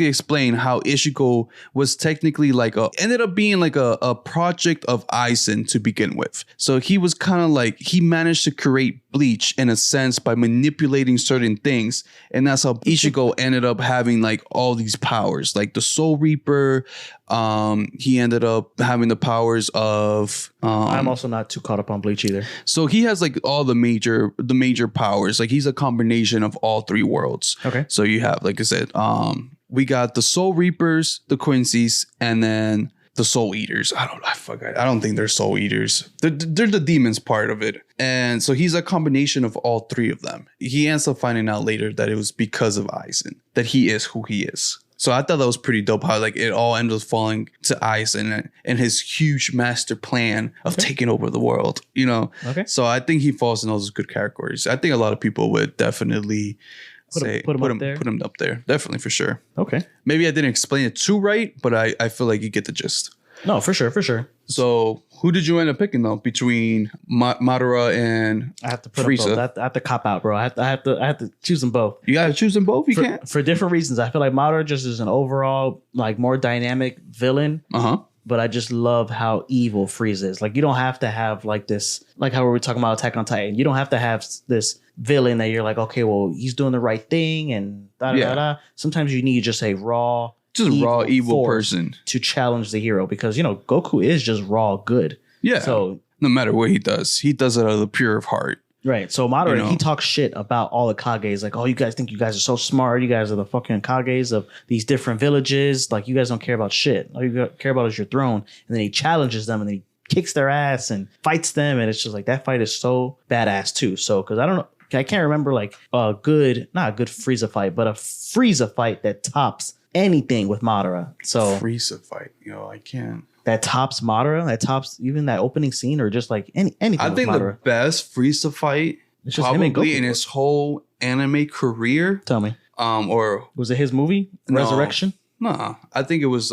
explain how Ichigo was technically ended up being like a project of Aizen to begin with. So he was kind of like, he managed to create Bleach in a sense by manipulating certain things, and that's how Ichigo ended up having like all these powers, like the Soul Reaper. He ended up having the powers of. I'm also not too caught up on Bleach either. So he has like all the major powers. Like he's a combination of all three worlds. Okay. So you have, like I said, we got the Soul Reapers, the Quincy's, and then the Soul Eaters. I don't think they're Soul Eaters. They're the demons part of it. And so he's a combination of all three of them. He ends up finding out later that it was because of Aizen that he is who he is. So I thought that was pretty dope how like it all ended up falling to Aizen and his huge master plan of taking over the world, you know? Okay. So I think he falls in all those good categories. I think a lot of people would definitely put him up there. Definitely, for sure. Okay. Maybe I didn't explain it too right, but I feel like you get the gist. No, for sure. So who did you end up picking though between Madara and I have to put Frieza? them both. I have to cop out, bro. I have to choose them both. You gotta choose them both. You can't for different reasons. I feel like Madara just is an overall like more dynamic villain. But I just love how evil Frieza is. Like you don't have to have like this, like how we were talking about Attack on Titan. You don't have to have this villain that you're like, okay, well he's doing the right thing and da da da. Sometimes you need just a raw evil person to challenge the hero, because you know Goku is just raw good. Yeah. So no matter what he does it out of the pure of heart. Right. So Madara, he talks shit about all the Kages. Like, oh, you guys think you guys are so smart. You guys are the fucking Kages of these different villages. Like, you guys don't care about shit. All you care about is your throne. And then he challenges them and then he kicks their ass and fights them. And it's just like, that fight is so badass too. So, because I don't know. I can't remember like not a good Frieza fight, but a Frieza fight that tops anything with Madara. So Frieza fight, I can't. That tops Madara, that tops even that opening scene, or just like anything. I think Madara. The best Frieza fight probably in his whole anime career. Tell me. Or was it his movie Resurrection? No, I think it was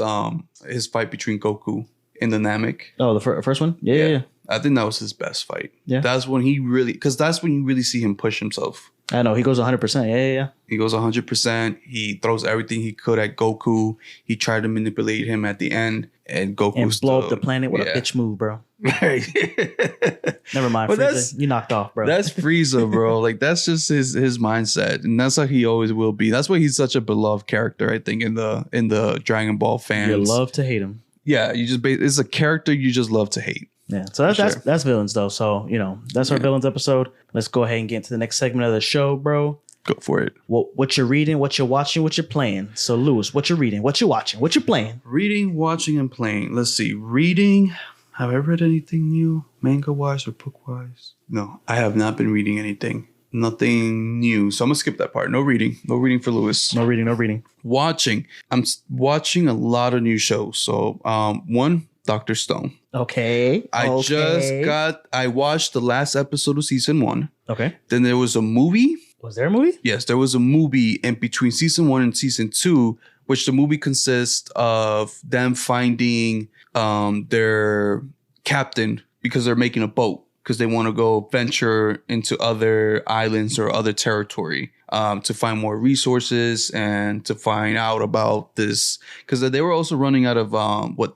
his fight between Goku and the Namek. Oh, the first one? Yeah. I think that was his best fight. Yeah. That's when he really, because that's when you really see him push himself. I know. He goes 100%. Yeah. He goes 100%. He throws everything he could at Goku. He tried to manipulate him at the end. And Goku and blow up the planet with a bitch move, bro. Right. Never mind, Frieza. You knocked off, bro. That's Frieza, bro. Like, that's just his mindset. And that's how he always will be. That's why he's such a beloved character, I think, in the Dragon Ball fans. You love to hate him. Yeah. It's a character you just love to hate. Yeah, so that's villains though. So that's our villains episode. Let's go ahead and get into the next segment of the show, bro. Go for it. What you're reading, what you're watching, what you're playing. So Lewis, what you're reading, what you're watching, what you're playing. Reading, watching, and playing. Let's see. Reading. Have I read anything new, manga wise or book wise? No, I have not been reading anything. Nothing new. So I'm gonna skip that part. No reading. No reading for Lewis. No reading. Watching. I'm watching a lot of new shows. So one. Dr. Stone. Okay. I watched the last episode of season 1. Okay. Then there was a movie. Was there a movie? Yes, there was a movie in between season 1 and season 2, which the movie consists of them finding their captain because they're making a boat because they want to go venture into other islands or other territory. To find more resources and to find out about this, because they were also running out of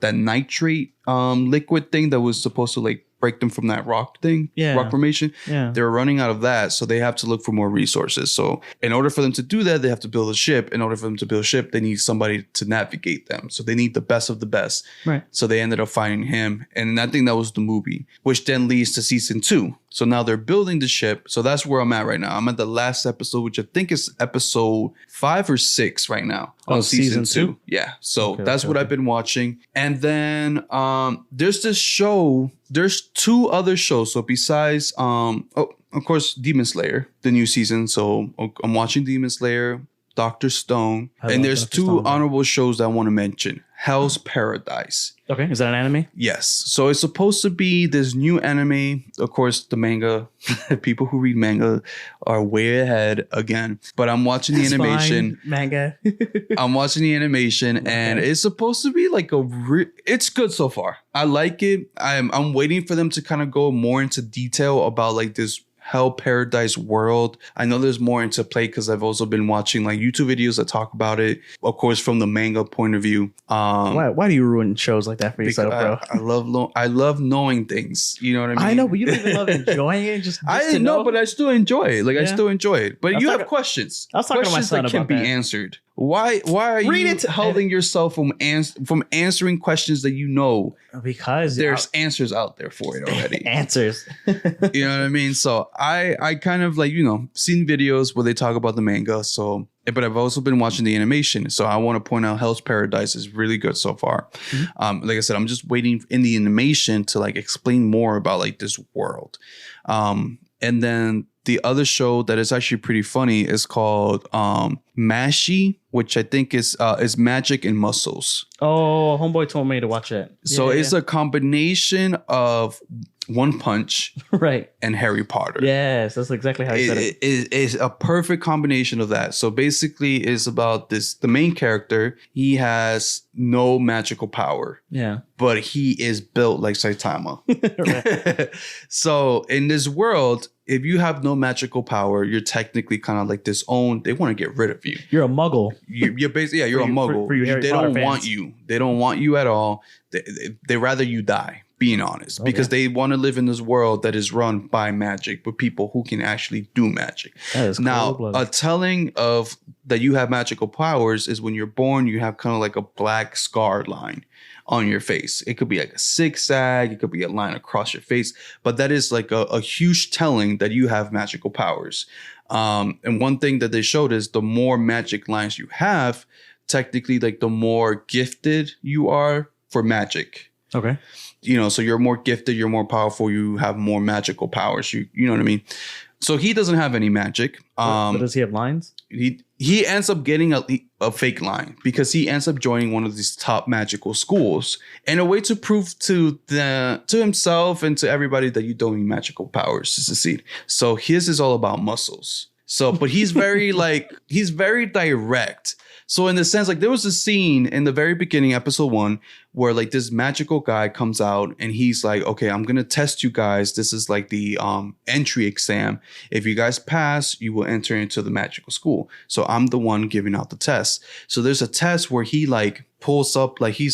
that nitrate liquid thing that was supposed to like break them from that rock formation. Yeah. They were running out of that, so they have to look for more resources. So in order for them to do that, they have to build a ship. In order for them to build a ship, they need somebody to navigate them. So they need the best of the best. Right. So they ended up finding him, and I think that was the movie, which then leads to season 2. So now they're building the ship. So that's where I'm at right now. I'm at the last episode, which I think is episode 5 or 6 right now. Oh, season 2? Yeah. So that's what I've been watching. And then there's this show. There's 2 other shows. So besides, of course, Demon Slayer, the new season. So I'm watching Demon Slayer, Dr. Stone. And there's Dr. 2 honorable shows that I want to mention. Hell's Paradise. Okay, is that an anime? Yes. So it's supposed to be this new anime. Of course, the manga, people who read manga are way ahead again. But I'm watching the animation. Fine. Manga. I'm watching the animation, and it's supposed to be like it's good so far. I like it. I'm waiting for them to kind of go more into detail about like this Hell Paradise World. I know there's more into play because I've also been watching like YouTube videos that talk about it, of course, from the manga point of view. Why do you ruin shows like that for yourself, bro? I love knowing things. You know what I mean? I know, but you don't even love enjoying it. Just I didn't know, but I still enjoy it. Like I still enjoy it. But you have questions. I was talking to my son that can about be that. answered. Why are you holding yourself from answering questions that you know? Because there's answers out there for it already. Answers. You know what I mean? So I kind of like, you know, seen videos where they talk about the manga. So, but I've also been watching the animation. So I want to point out Hell's Paradise is really good so far. Mm-hmm. Like I said, I'm just waiting in the animation to like explain more about like this world. And then the other show that is actually pretty funny is called Mashi, which I think is Magic and Muscles. Oh, homeboy told me to watch it. So it's a combination of One Punch, right, and Harry Potter. Yes, that's exactly how he said it. It is a perfect combination of that. So basically, it's about the main character. He has no magical power. Yeah, but he is built like Saitama. So in this world, if you have no magical power, you're technically kind of like disowned. They want to get rid of you. You're a muggle. You're basically you're a muggle. They don't want you. They don't want you at all. They rather you die. Being honest, because they want to live in this world that is run by magic, with people who can actually do magic. Now, a telling of that you have magical powers is when you're born, you have kind of like a black scar line on your face. It could be like a zigzag, it could be a line across your face, but that is like a huge telling that you have magical powers. And one thing that they showed is the more magic lines you have, technically, like the more gifted you are for magic. Okay. You know, so you're more gifted, you're more powerful, you have more magical powers. You know what I mean? So he doesn't have any magic. But does he have lines? He ends up getting a fake line because he ends up joining one of these top magical schools in a way to prove to himself and to everybody that you don't need magical powers to succeed. So his is all about muscles. So, but he's very he's very direct. So in the sense, like there was a scene in the very beginning, episode 1, where like this magical guy comes out and he's like, okay, I'm going to test you guys. This is like the entry exam. If you guys pass, you will enter into the magical school. So I'm the one giving out the test. So there's a test where he like pulls up, like he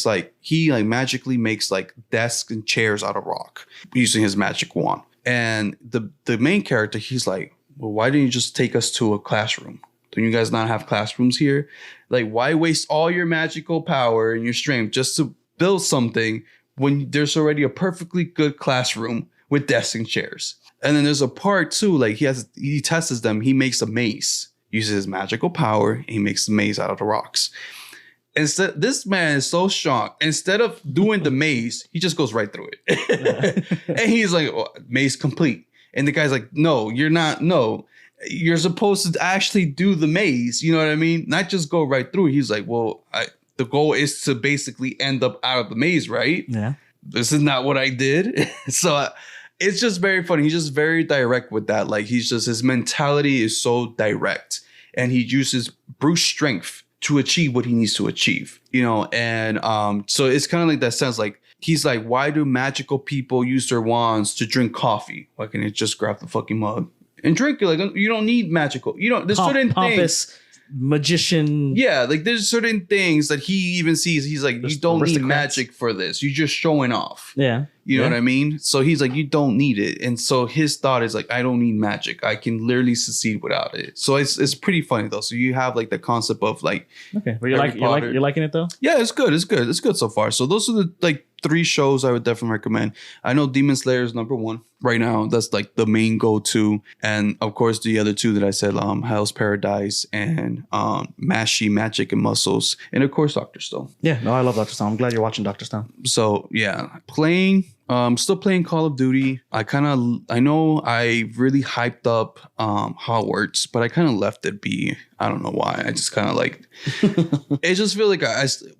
magically makes like desks and chairs out of rock using his magic wand. And the main character, he's like, well, why didn't you just take us to a classroom? Don't you guys not have classrooms here? Like, why waste all your magical power and your strength just to build something when there's already a perfectly good classroom with desks and chairs? And then there's a part too, like he tests them. He makes a maze, uses his magical power. And he makes the maze out of the rocks. Instead, this man is so strong. Instead of doing the maze, he just goes right through it. And he's like, oh, maze complete. And the guy's like, no, you're not. No. You're supposed to actually do the maze. You know what I mean? Not just go right through. He's like, well, the goal is to basically end up out of the maze, right? Yeah. This is not what I did. So it's just very funny. He's just very direct with that. Like his mentality is so direct, and he uses brute strength to achieve what he needs to achieve, you know? And so it's kind of like that sense, like, he's like, why do magical people use their wands to drink coffee? Why can't they just grab the fucking mug and drink it? Like, you don't need magical. You don't. There's certain things. Magician. Yeah, like there's certain things that he even sees. He's like, you don't need magic for this. You're just showing off. Yeah. You know what I mean? So he's like, you don't need it. And so his thought is like, I don't need magic. I can literally succeed without it. So it's pretty funny though. So you have like the concept of like, okay, but you're liking it though? Yeah, it's good. It's good so far. So those are the like 3 shows I would definitely recommend. I know Demon Slayer is number 1 right now. That's like the main go-to. And of course, the other 2 that I said, Hell's Paradise and Mashi, Magic and Muscles. And of course, Dr. Stone. Yeah, no, I love Dr. Stone. I'm glad you're watching Dr. Stone. So yeah, still playing Call of Duty. I know I really hyped up Hogwarts, but I kind of left it be. I don't know why. I just kind of like it. Just feel like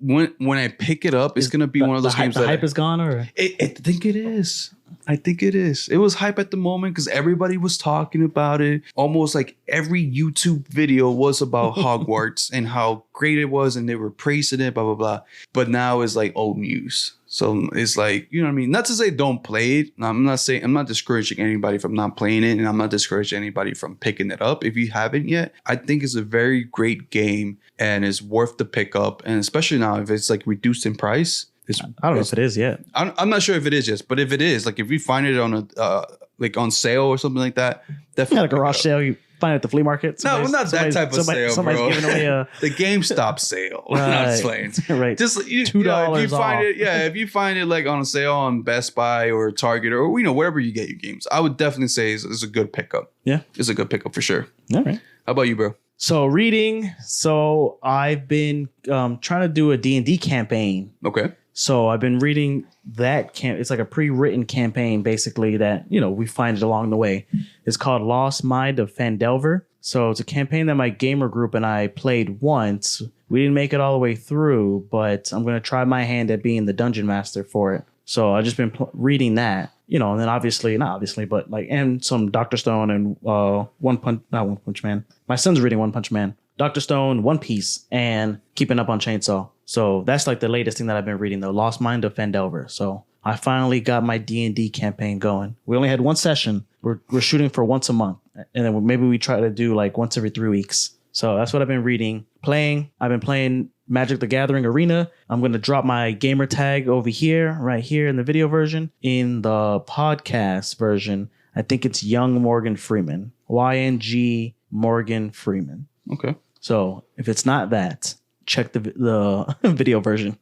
when I pick it up, it's gonna be one of those games. The hype is gone, or I think it is. I think it is. It was hype at the moment because everybody was talking about it. Almost like every YouTube video was about Hogwarts and how great it was, and they were praising it, blah blah blah. But now it's like old news. So it's like, you know what I mean? Not to say don't play it. I'm not discouraging anybody from not playing it, and I'm not discouraging anybody from picking it up if you haven't yet. I think it's a very great game and it's worth the pick up. And especially now if it's like reduced in price. I don't know if it is yet. I'm not sure if it is yet, but if it is, like if you find it on a like on sale or something like that, definitely. Like a garage sale, you find it at the flea market. No, not that type of sale, somebody's bro. giving away the GameStop sale. Right. I'm just playing. Right. Just $2 if you find off. it, if you find it like on a sale on Best Buy or Target or wherever you get your games, I would definitely say it's a good pickup. Yeah, it's a good pickup for sure. All right. How about you, bro? So reading. So I've been trying to do a D&D campaign. Okay. So I've been reading that it's like a pre-written campaign, basically, that, we find it along the way. It's called Lost Mind of Fandelver. So it's a campaign that my gamer group and I played once. We didn't make it all the way through, but I'm going to try my hand at being the dungeon master for it. So I've just been reading that, and then not obviously, but and some Dr. Stone and not One Punch Man. My son's reading One Punch Man, Dr. Stone, One Piece, and Keeping Up on Chainsaw. So that's like the latest thing that I've been reading, though. Lost Mind of Fandelver. So I finally got my D&D campaign going. We only had one session. We're shooting for once a month. And then maybe we try to do like once every 3 weeks. So that's what I've been reading. I've been playing Magic the Gathering Arena. I'm going to drop my gamer tag over here, right here in the video version. In the podcast version, I think it's Young Morgan Freeman. YNG Morgan Freeman. Okay. So if it's not that, check the video version.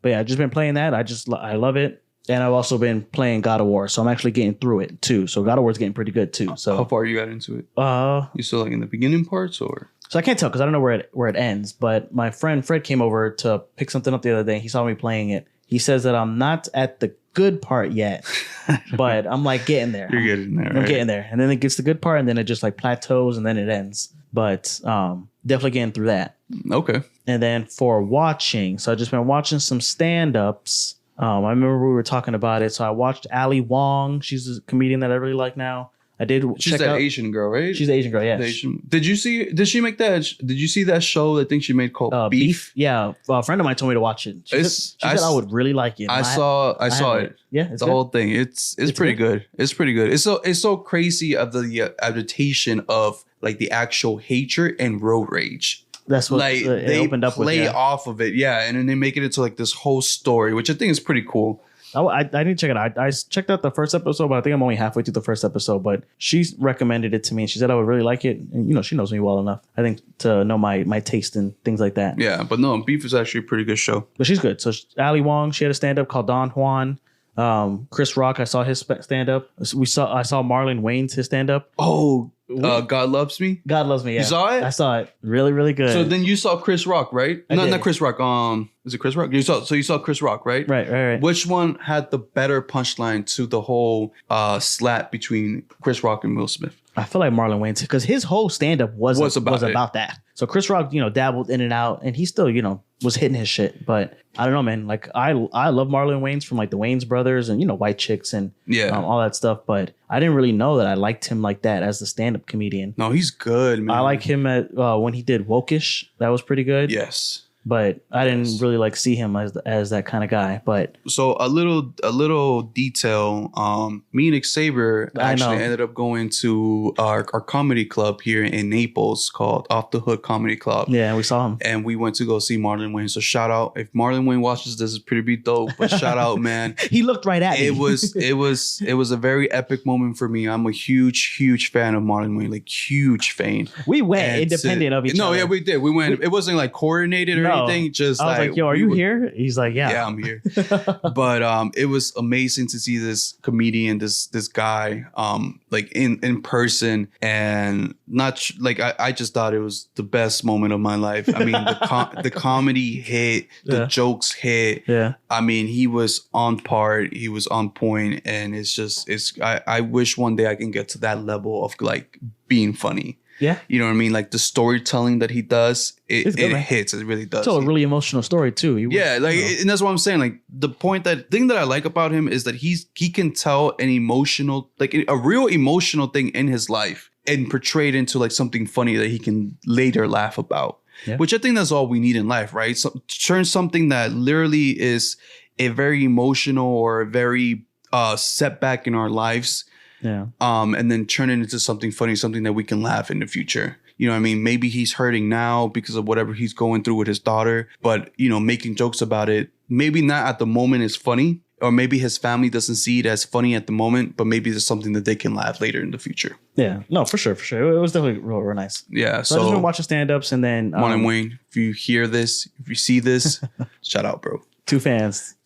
But yeah, I've just been playing that. I love it. And I've also been playing God of War. So I'm actually getting through it too. So God of War is getting pretty good too. So how far you got into it? You still like in the beginning parts or? So I can't tell because I don't know where it ends. But my friend Fred came over to pick something up the other day. He saw me playing it. He says that I'm not at the good part yet, but I'm like getting there. You're getting there. I'm getting there. And then it gets the good part and then it just like plateaus and then it ends. But definitely getting through that. Okay. And then for watching, so I've just been watching some stand-ups. I remember we were talking about it. So I watched Ali Wong. She's a comedian that I really like now. She's that Asian girl, right? She's the Asian girl, yeah. Did she make that? Did you see that show? I think she made called Beef. Yeah, a friend of mine told me to watch it. She said I would really like it. I saw it. Yeah, it's the good. whole thing. It's pretty good. It's pretty good. It's so crazy of the adaptation of like the actual hatred and road rage. That's what like they opened up with. Play off of it, and then they make it into like this whole story, which I think is pretty cool. I need to check it out. I checked out the first episode, but I think I'm only halfway through the first episode. But she recommended it to me, and she said I would really like it. And she knows me well enough, I think, to know my taste and things like that. Yeah, but no, Beef is actually a pretty good show. But she's good. So Ali Wong, she had a stand up called Don Juan. Chris Rock, I saw his stand up. I saw Marlon Wayne's his stand up. Oh. God Loves Me. God Loves Me. Yeah, you saw it. I saw it. Really, really good. So then you saw Chris Rock, right? Not Chris Rock. Is it Chris Rock? You saw Chris Rock, right? Right. Which one had the better punchline to the whole slap between Chris Rock and Will Smith? I feel like Marlon Wayne's, because his whole stand up was about that. So Chris Rock, dabbled in and out, and he still, was hitting his shit. But I don't know, man. Like I love Marlon Wayans from like the Wayans brothers and White Chicks and all that stuff. But I didn't really know that I liked him like that as the stand up comedian. No, he's good, man. I like him at when he did Wokish. That was pretty good. Yes. But I didn't really like see him as that kind of guy. But so a little detail. Me and Xavier actually ended up going to our comedy club here in Naples called Off the Hook Comedy Club. Yeah, we saw him, and we went to go see Marlon Wayne. So shout out if Marlon Wayne watches this, is pretty dope. But shout out, man. He looked right at me. It was a very epic moment for me. I'm a huge fan of Marlon Wayne, like huge fan. We went independent of each other. No, yeah, we did. We went. It wasn't like coordinated or anything. Just I was like, yo, are you here? He's like, yeah. Yeah, I'm here. But it was amazing to see this comedian, this guy, like in person, and not like I just thought it was the best moment of my life. I mean, the comedy hit, the jokes hit. Yeah. I mean, he was on part, he was on point, and I wish one day I can get to that level of like being funny. Yeah. You know what I mean? Like the storytelling that he does, it hits. It really does. It's a really emotional story too. And that's what I'm saying. Like the thing that I like about him is that he can tell an emotional, like a real emotional thing in his life and portray it into like something funny that he can later laugh about. Yeah. Which I think that's all we need in life, right? So turn something that literally is a very emotional or a very setback in our lives. Yeah. And then turn it into something funny, something that we can laugh in the future. You know what I mean? Maybe he's hurting now because of whatever he's going through with his daughter, but, you know, making jokes about it, maybe not at the moment is funny, or maybe his family doesn't see it as funny at the moment, but maybe there's something that they can laugh later in the future. Yeah. No, for sure. For sure. It was definitely real nice. Yeah. So I've just been watching stand-ups, and then... Juan and Wayne, if you hear this, if you see this, shout out, bro. Two fans.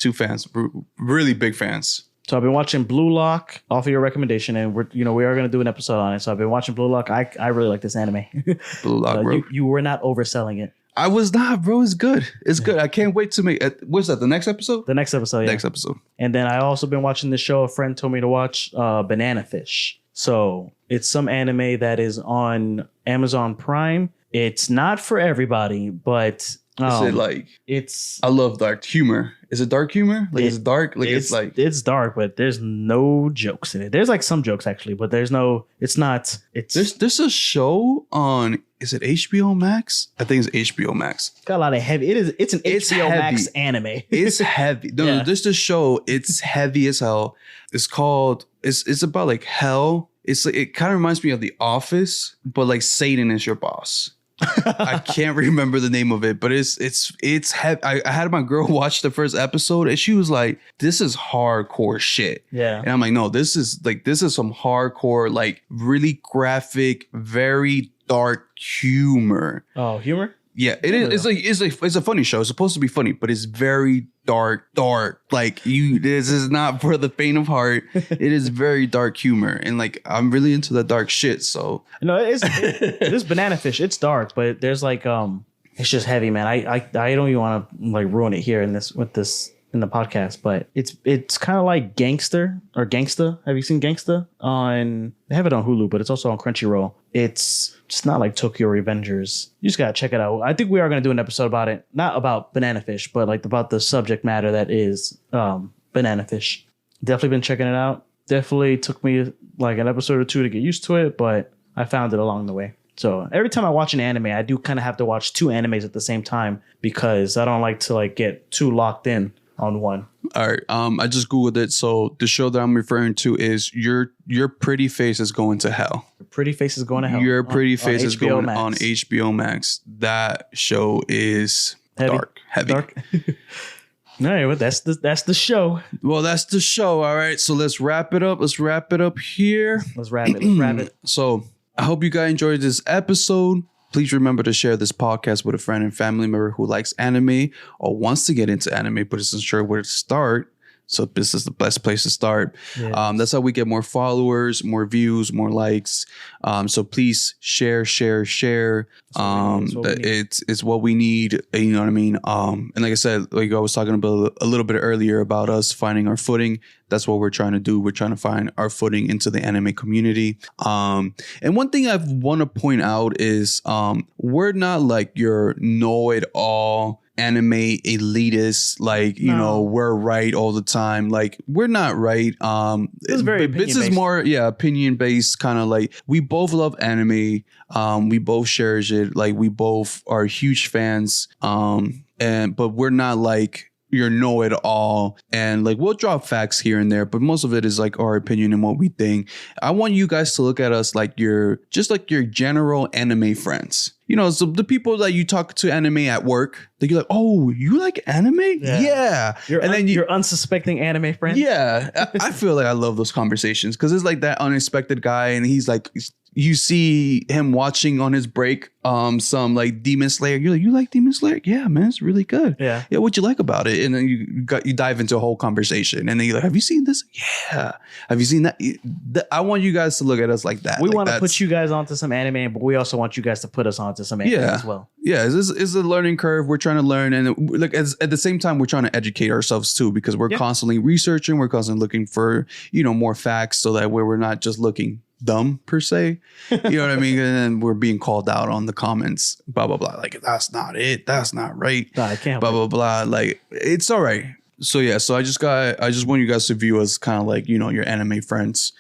Really big fans. So I've been watching Blue Lock off of your recommendation, and we are going to do an episode on it. So I've been watching Blue Lock. I really like this anime. Blue Lock, bro. You were not overselling it. I was not, bro. It's good. It's good. I can't wait to make. What's that? The next episode? The next episode. Yeah. Next episode. And then I also been watching this show. A friend told me to watch Banana Fish. So it's some anime that is on Amazon Prime. It's not for everybody, but is it like? It's. I love dark humor. Is it dark humor? Like it's dark. Like it's dark, but there's no jokes in it. There's like some jokes actually, but there's no. It's not. It's there's a show on. Is it HBO Max? I think it's HBO Max. It's got a lot of heavy. It's an HBO Max anime. It's heavy. No, there's this show. It's heavy as hell. It's called. It's about like hell. It kind of reminds me of The Office, but like Satan is your boss. I can't remember the name of it, but it's heavy. I had my girl watch the first episode, and she was like, "This is hardcore shit." Yeah, and I'm like, "No, this is some hardcore, like really graphic, very dark humor." Oh, humor? Yeah, it is. It's a funny show. It's supposed to be funny, but it's very dark. Like this is not for the faint of heart. It is very dark humor, and like I'm really into that dark shit. So this Banana Fish. It's dark, but there's like it's just heavy, man. I don't even want to like ruin it here in the podcast, but it's kind of like Gangsta. Have you seen Gangsta? They have it on Hulu, but it's also on Crunchyroll. It's just not like Tokyo Revengers. You just gotta check it out. I think we are gonna do an episode about it, not about Banana Fish, but like about the subject matter that is Banana Fish. Definitely been checking it out. Definitely took me like an episode or two to get used to it, but I found it along the way. So every time I watch an anime, I do kind of have to watch two animes at the same time because I don't like to like get too locked in on one. All right. I just Googled it. So the show that I'm referring to is Your Pretty Face is Going to Hell. Your Pretty Face is Going to Hell. Your Pretty Face is going Max. on HBO Max. That show is heavy. Heavy. All right, well, that's the show. Well, that's the show. All right. So let's wrap it up. Let's wrap it up here. Let's wrap it. So I hope you guys enjoyed this episode. Please remember to share this podcast with a friend and family member who likes anime or wants to get into anime but isn't sure where to start. So this is the best place to start. Yes. That's how we get more followers, more views, more likes. So please share. It's what we need. You know what I mean? And like I said, like I was talking about a little bit earlier about us finding our footing. That's what we're trying to do. We're trying to find our footing into the anime community. And one thing I want to point out is we're not like your know-it-all anime elitists, like you know, we're right all the time. Like we're not right. This is more opinion based, kind of like we both love anime. We both cherish it. Like we both are huge fans. But we're not like your know-it-all, and like we'll drop facts here and there, but most of it is like our opinion and what we think. I want you guys to look at us like your general anime friends. You know, so the people that you talk to anime at work, you're like, oh, you like anime? Yeah. Your unsuspecting anime friend. Yeah. I feel like I love those conversations because it's like that unexpected guy, and he's like, you see him watching on his break some like Demon Slayer. You're like, you like Demon Slayer? Yeah, man, it's really good. Yeah, what'd you like about it? And then you dive into a whole conversation, and then you're like, have you seen this? Yeah. Have you seen that? I want you guys to look at us like that. We want to put you guys onto some anime, but we also want you guys to put us onto some anime as well. Yeah, it's a learning curve. We're trying to learn, and like at the same time, we're trying to educate ourselves too, because we're constantly researching. We're constantly looking for more facts, so that we're not just looking dumb per se, you know what I mean? And then we're being called out on the comments, blah blah blah, like that's not it, that's not right, I can't blah blah blah. Like it's all right. So yeah, so I just want you guys to view us kind of like your anime friends,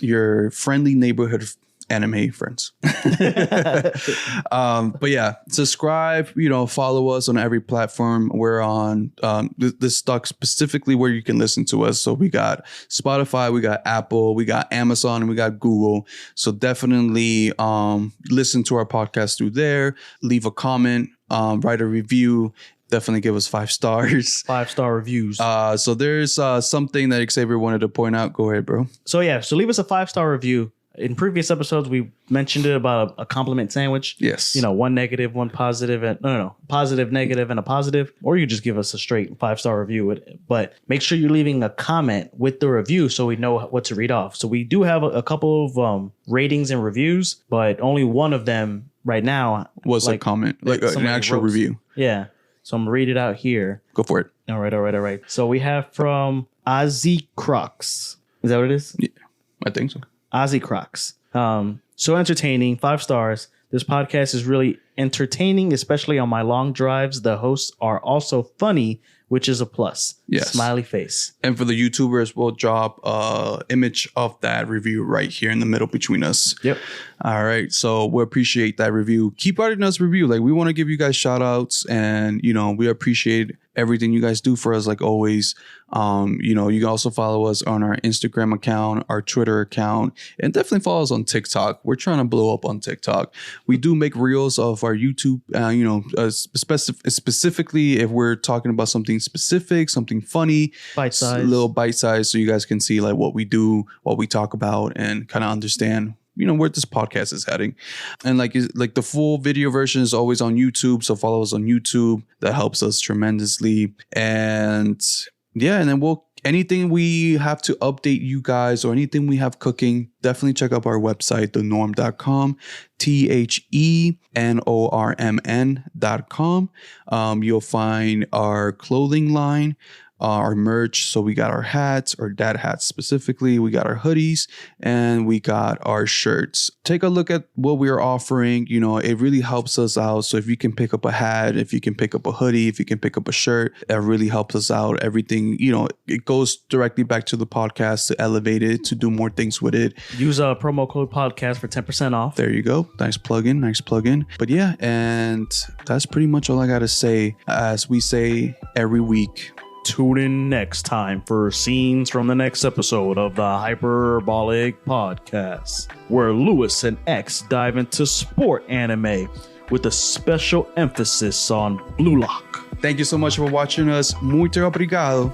your friendly neighborhood anime friends. But yeah, subscribe, follow us on every platform. We're on this stuck specifically where you can listen to us. So we got Spotify, we got Apple, we got Amazon, and we got Google. So definitely listen to our podcast through there. Leave a comment, write a review. Definitely give us 5 stars. 5-star reviews. So there's something that Xavier wanted to point out. Go ahead, bro. So leave us a 5-star review. In previous episodes, we mentioned it about a compliment sandwich. Yes. 1 negative, 1 positive, and positive, negative, and a positive. Or you just give us a straight 5-star review. But make sure you're leaving a comment with the review so we know what to read off. So we do have a couple of ratings and reviews, but only one of them right now was a comment, like an actual review. Yeah. So I'm going to read it out here. Go for it. All right. So we have from Ozzy Crocs. Is that what it is? Yeah, I think so. Ozzy Crocs. So entertaining, 5 stars. This podcast is really entertaining, especially on my long drives. The hosts are also funny, which is a plus. Yes. Smiley face. And for the YouTubers, we'll drop image of that review right here in the middle between us. Yep. All right. So we appreciate that review. Keep writing us review. Like, we want to give you guys shout outs, and, we appreciate everything you guys do for us, like always. You can also follow us on our Instagram account, our Twitter account, and definitely follow us on TikTok. We're trying to blow up on TikTok. We do make reels of our YouTube, specifically if we're talking about something specific, something funny, little bite size, so you guys can see like what we do, what we talk about, and kind of understand where this podcast is heading. And like the full video version is always on YouTube, so follow us on YouTube. That helps us tremendously. And yeah, and then anything we have to update you guys or anything we have cooking, definitely check out our website, thenorm.com, thenormn.com. You'll find our clothing line, our merch. So we got our hats, our dad hats specifically. We got our hoodies, and we got our shirts. Take a look at what we are offering. It really helps us out. So if you can pick up a hat, if you can pick up a hoodie, if you can pick up a shirt, that really helps us out. Everything, it goes directly back to the podcast to elevate it, to do more things with it. Use a promo code podcast for 10% off. There you go. Nice plug-in. But yeah, and that's pretty much all I got to say. As we say every week, tune in next time for scenes from the next episode of the Hyperbolic Podcast, where Lewis and X dive into sport anime with a special emphasis on Blue Lock. Thank you so much for watching us. Muito obrigado.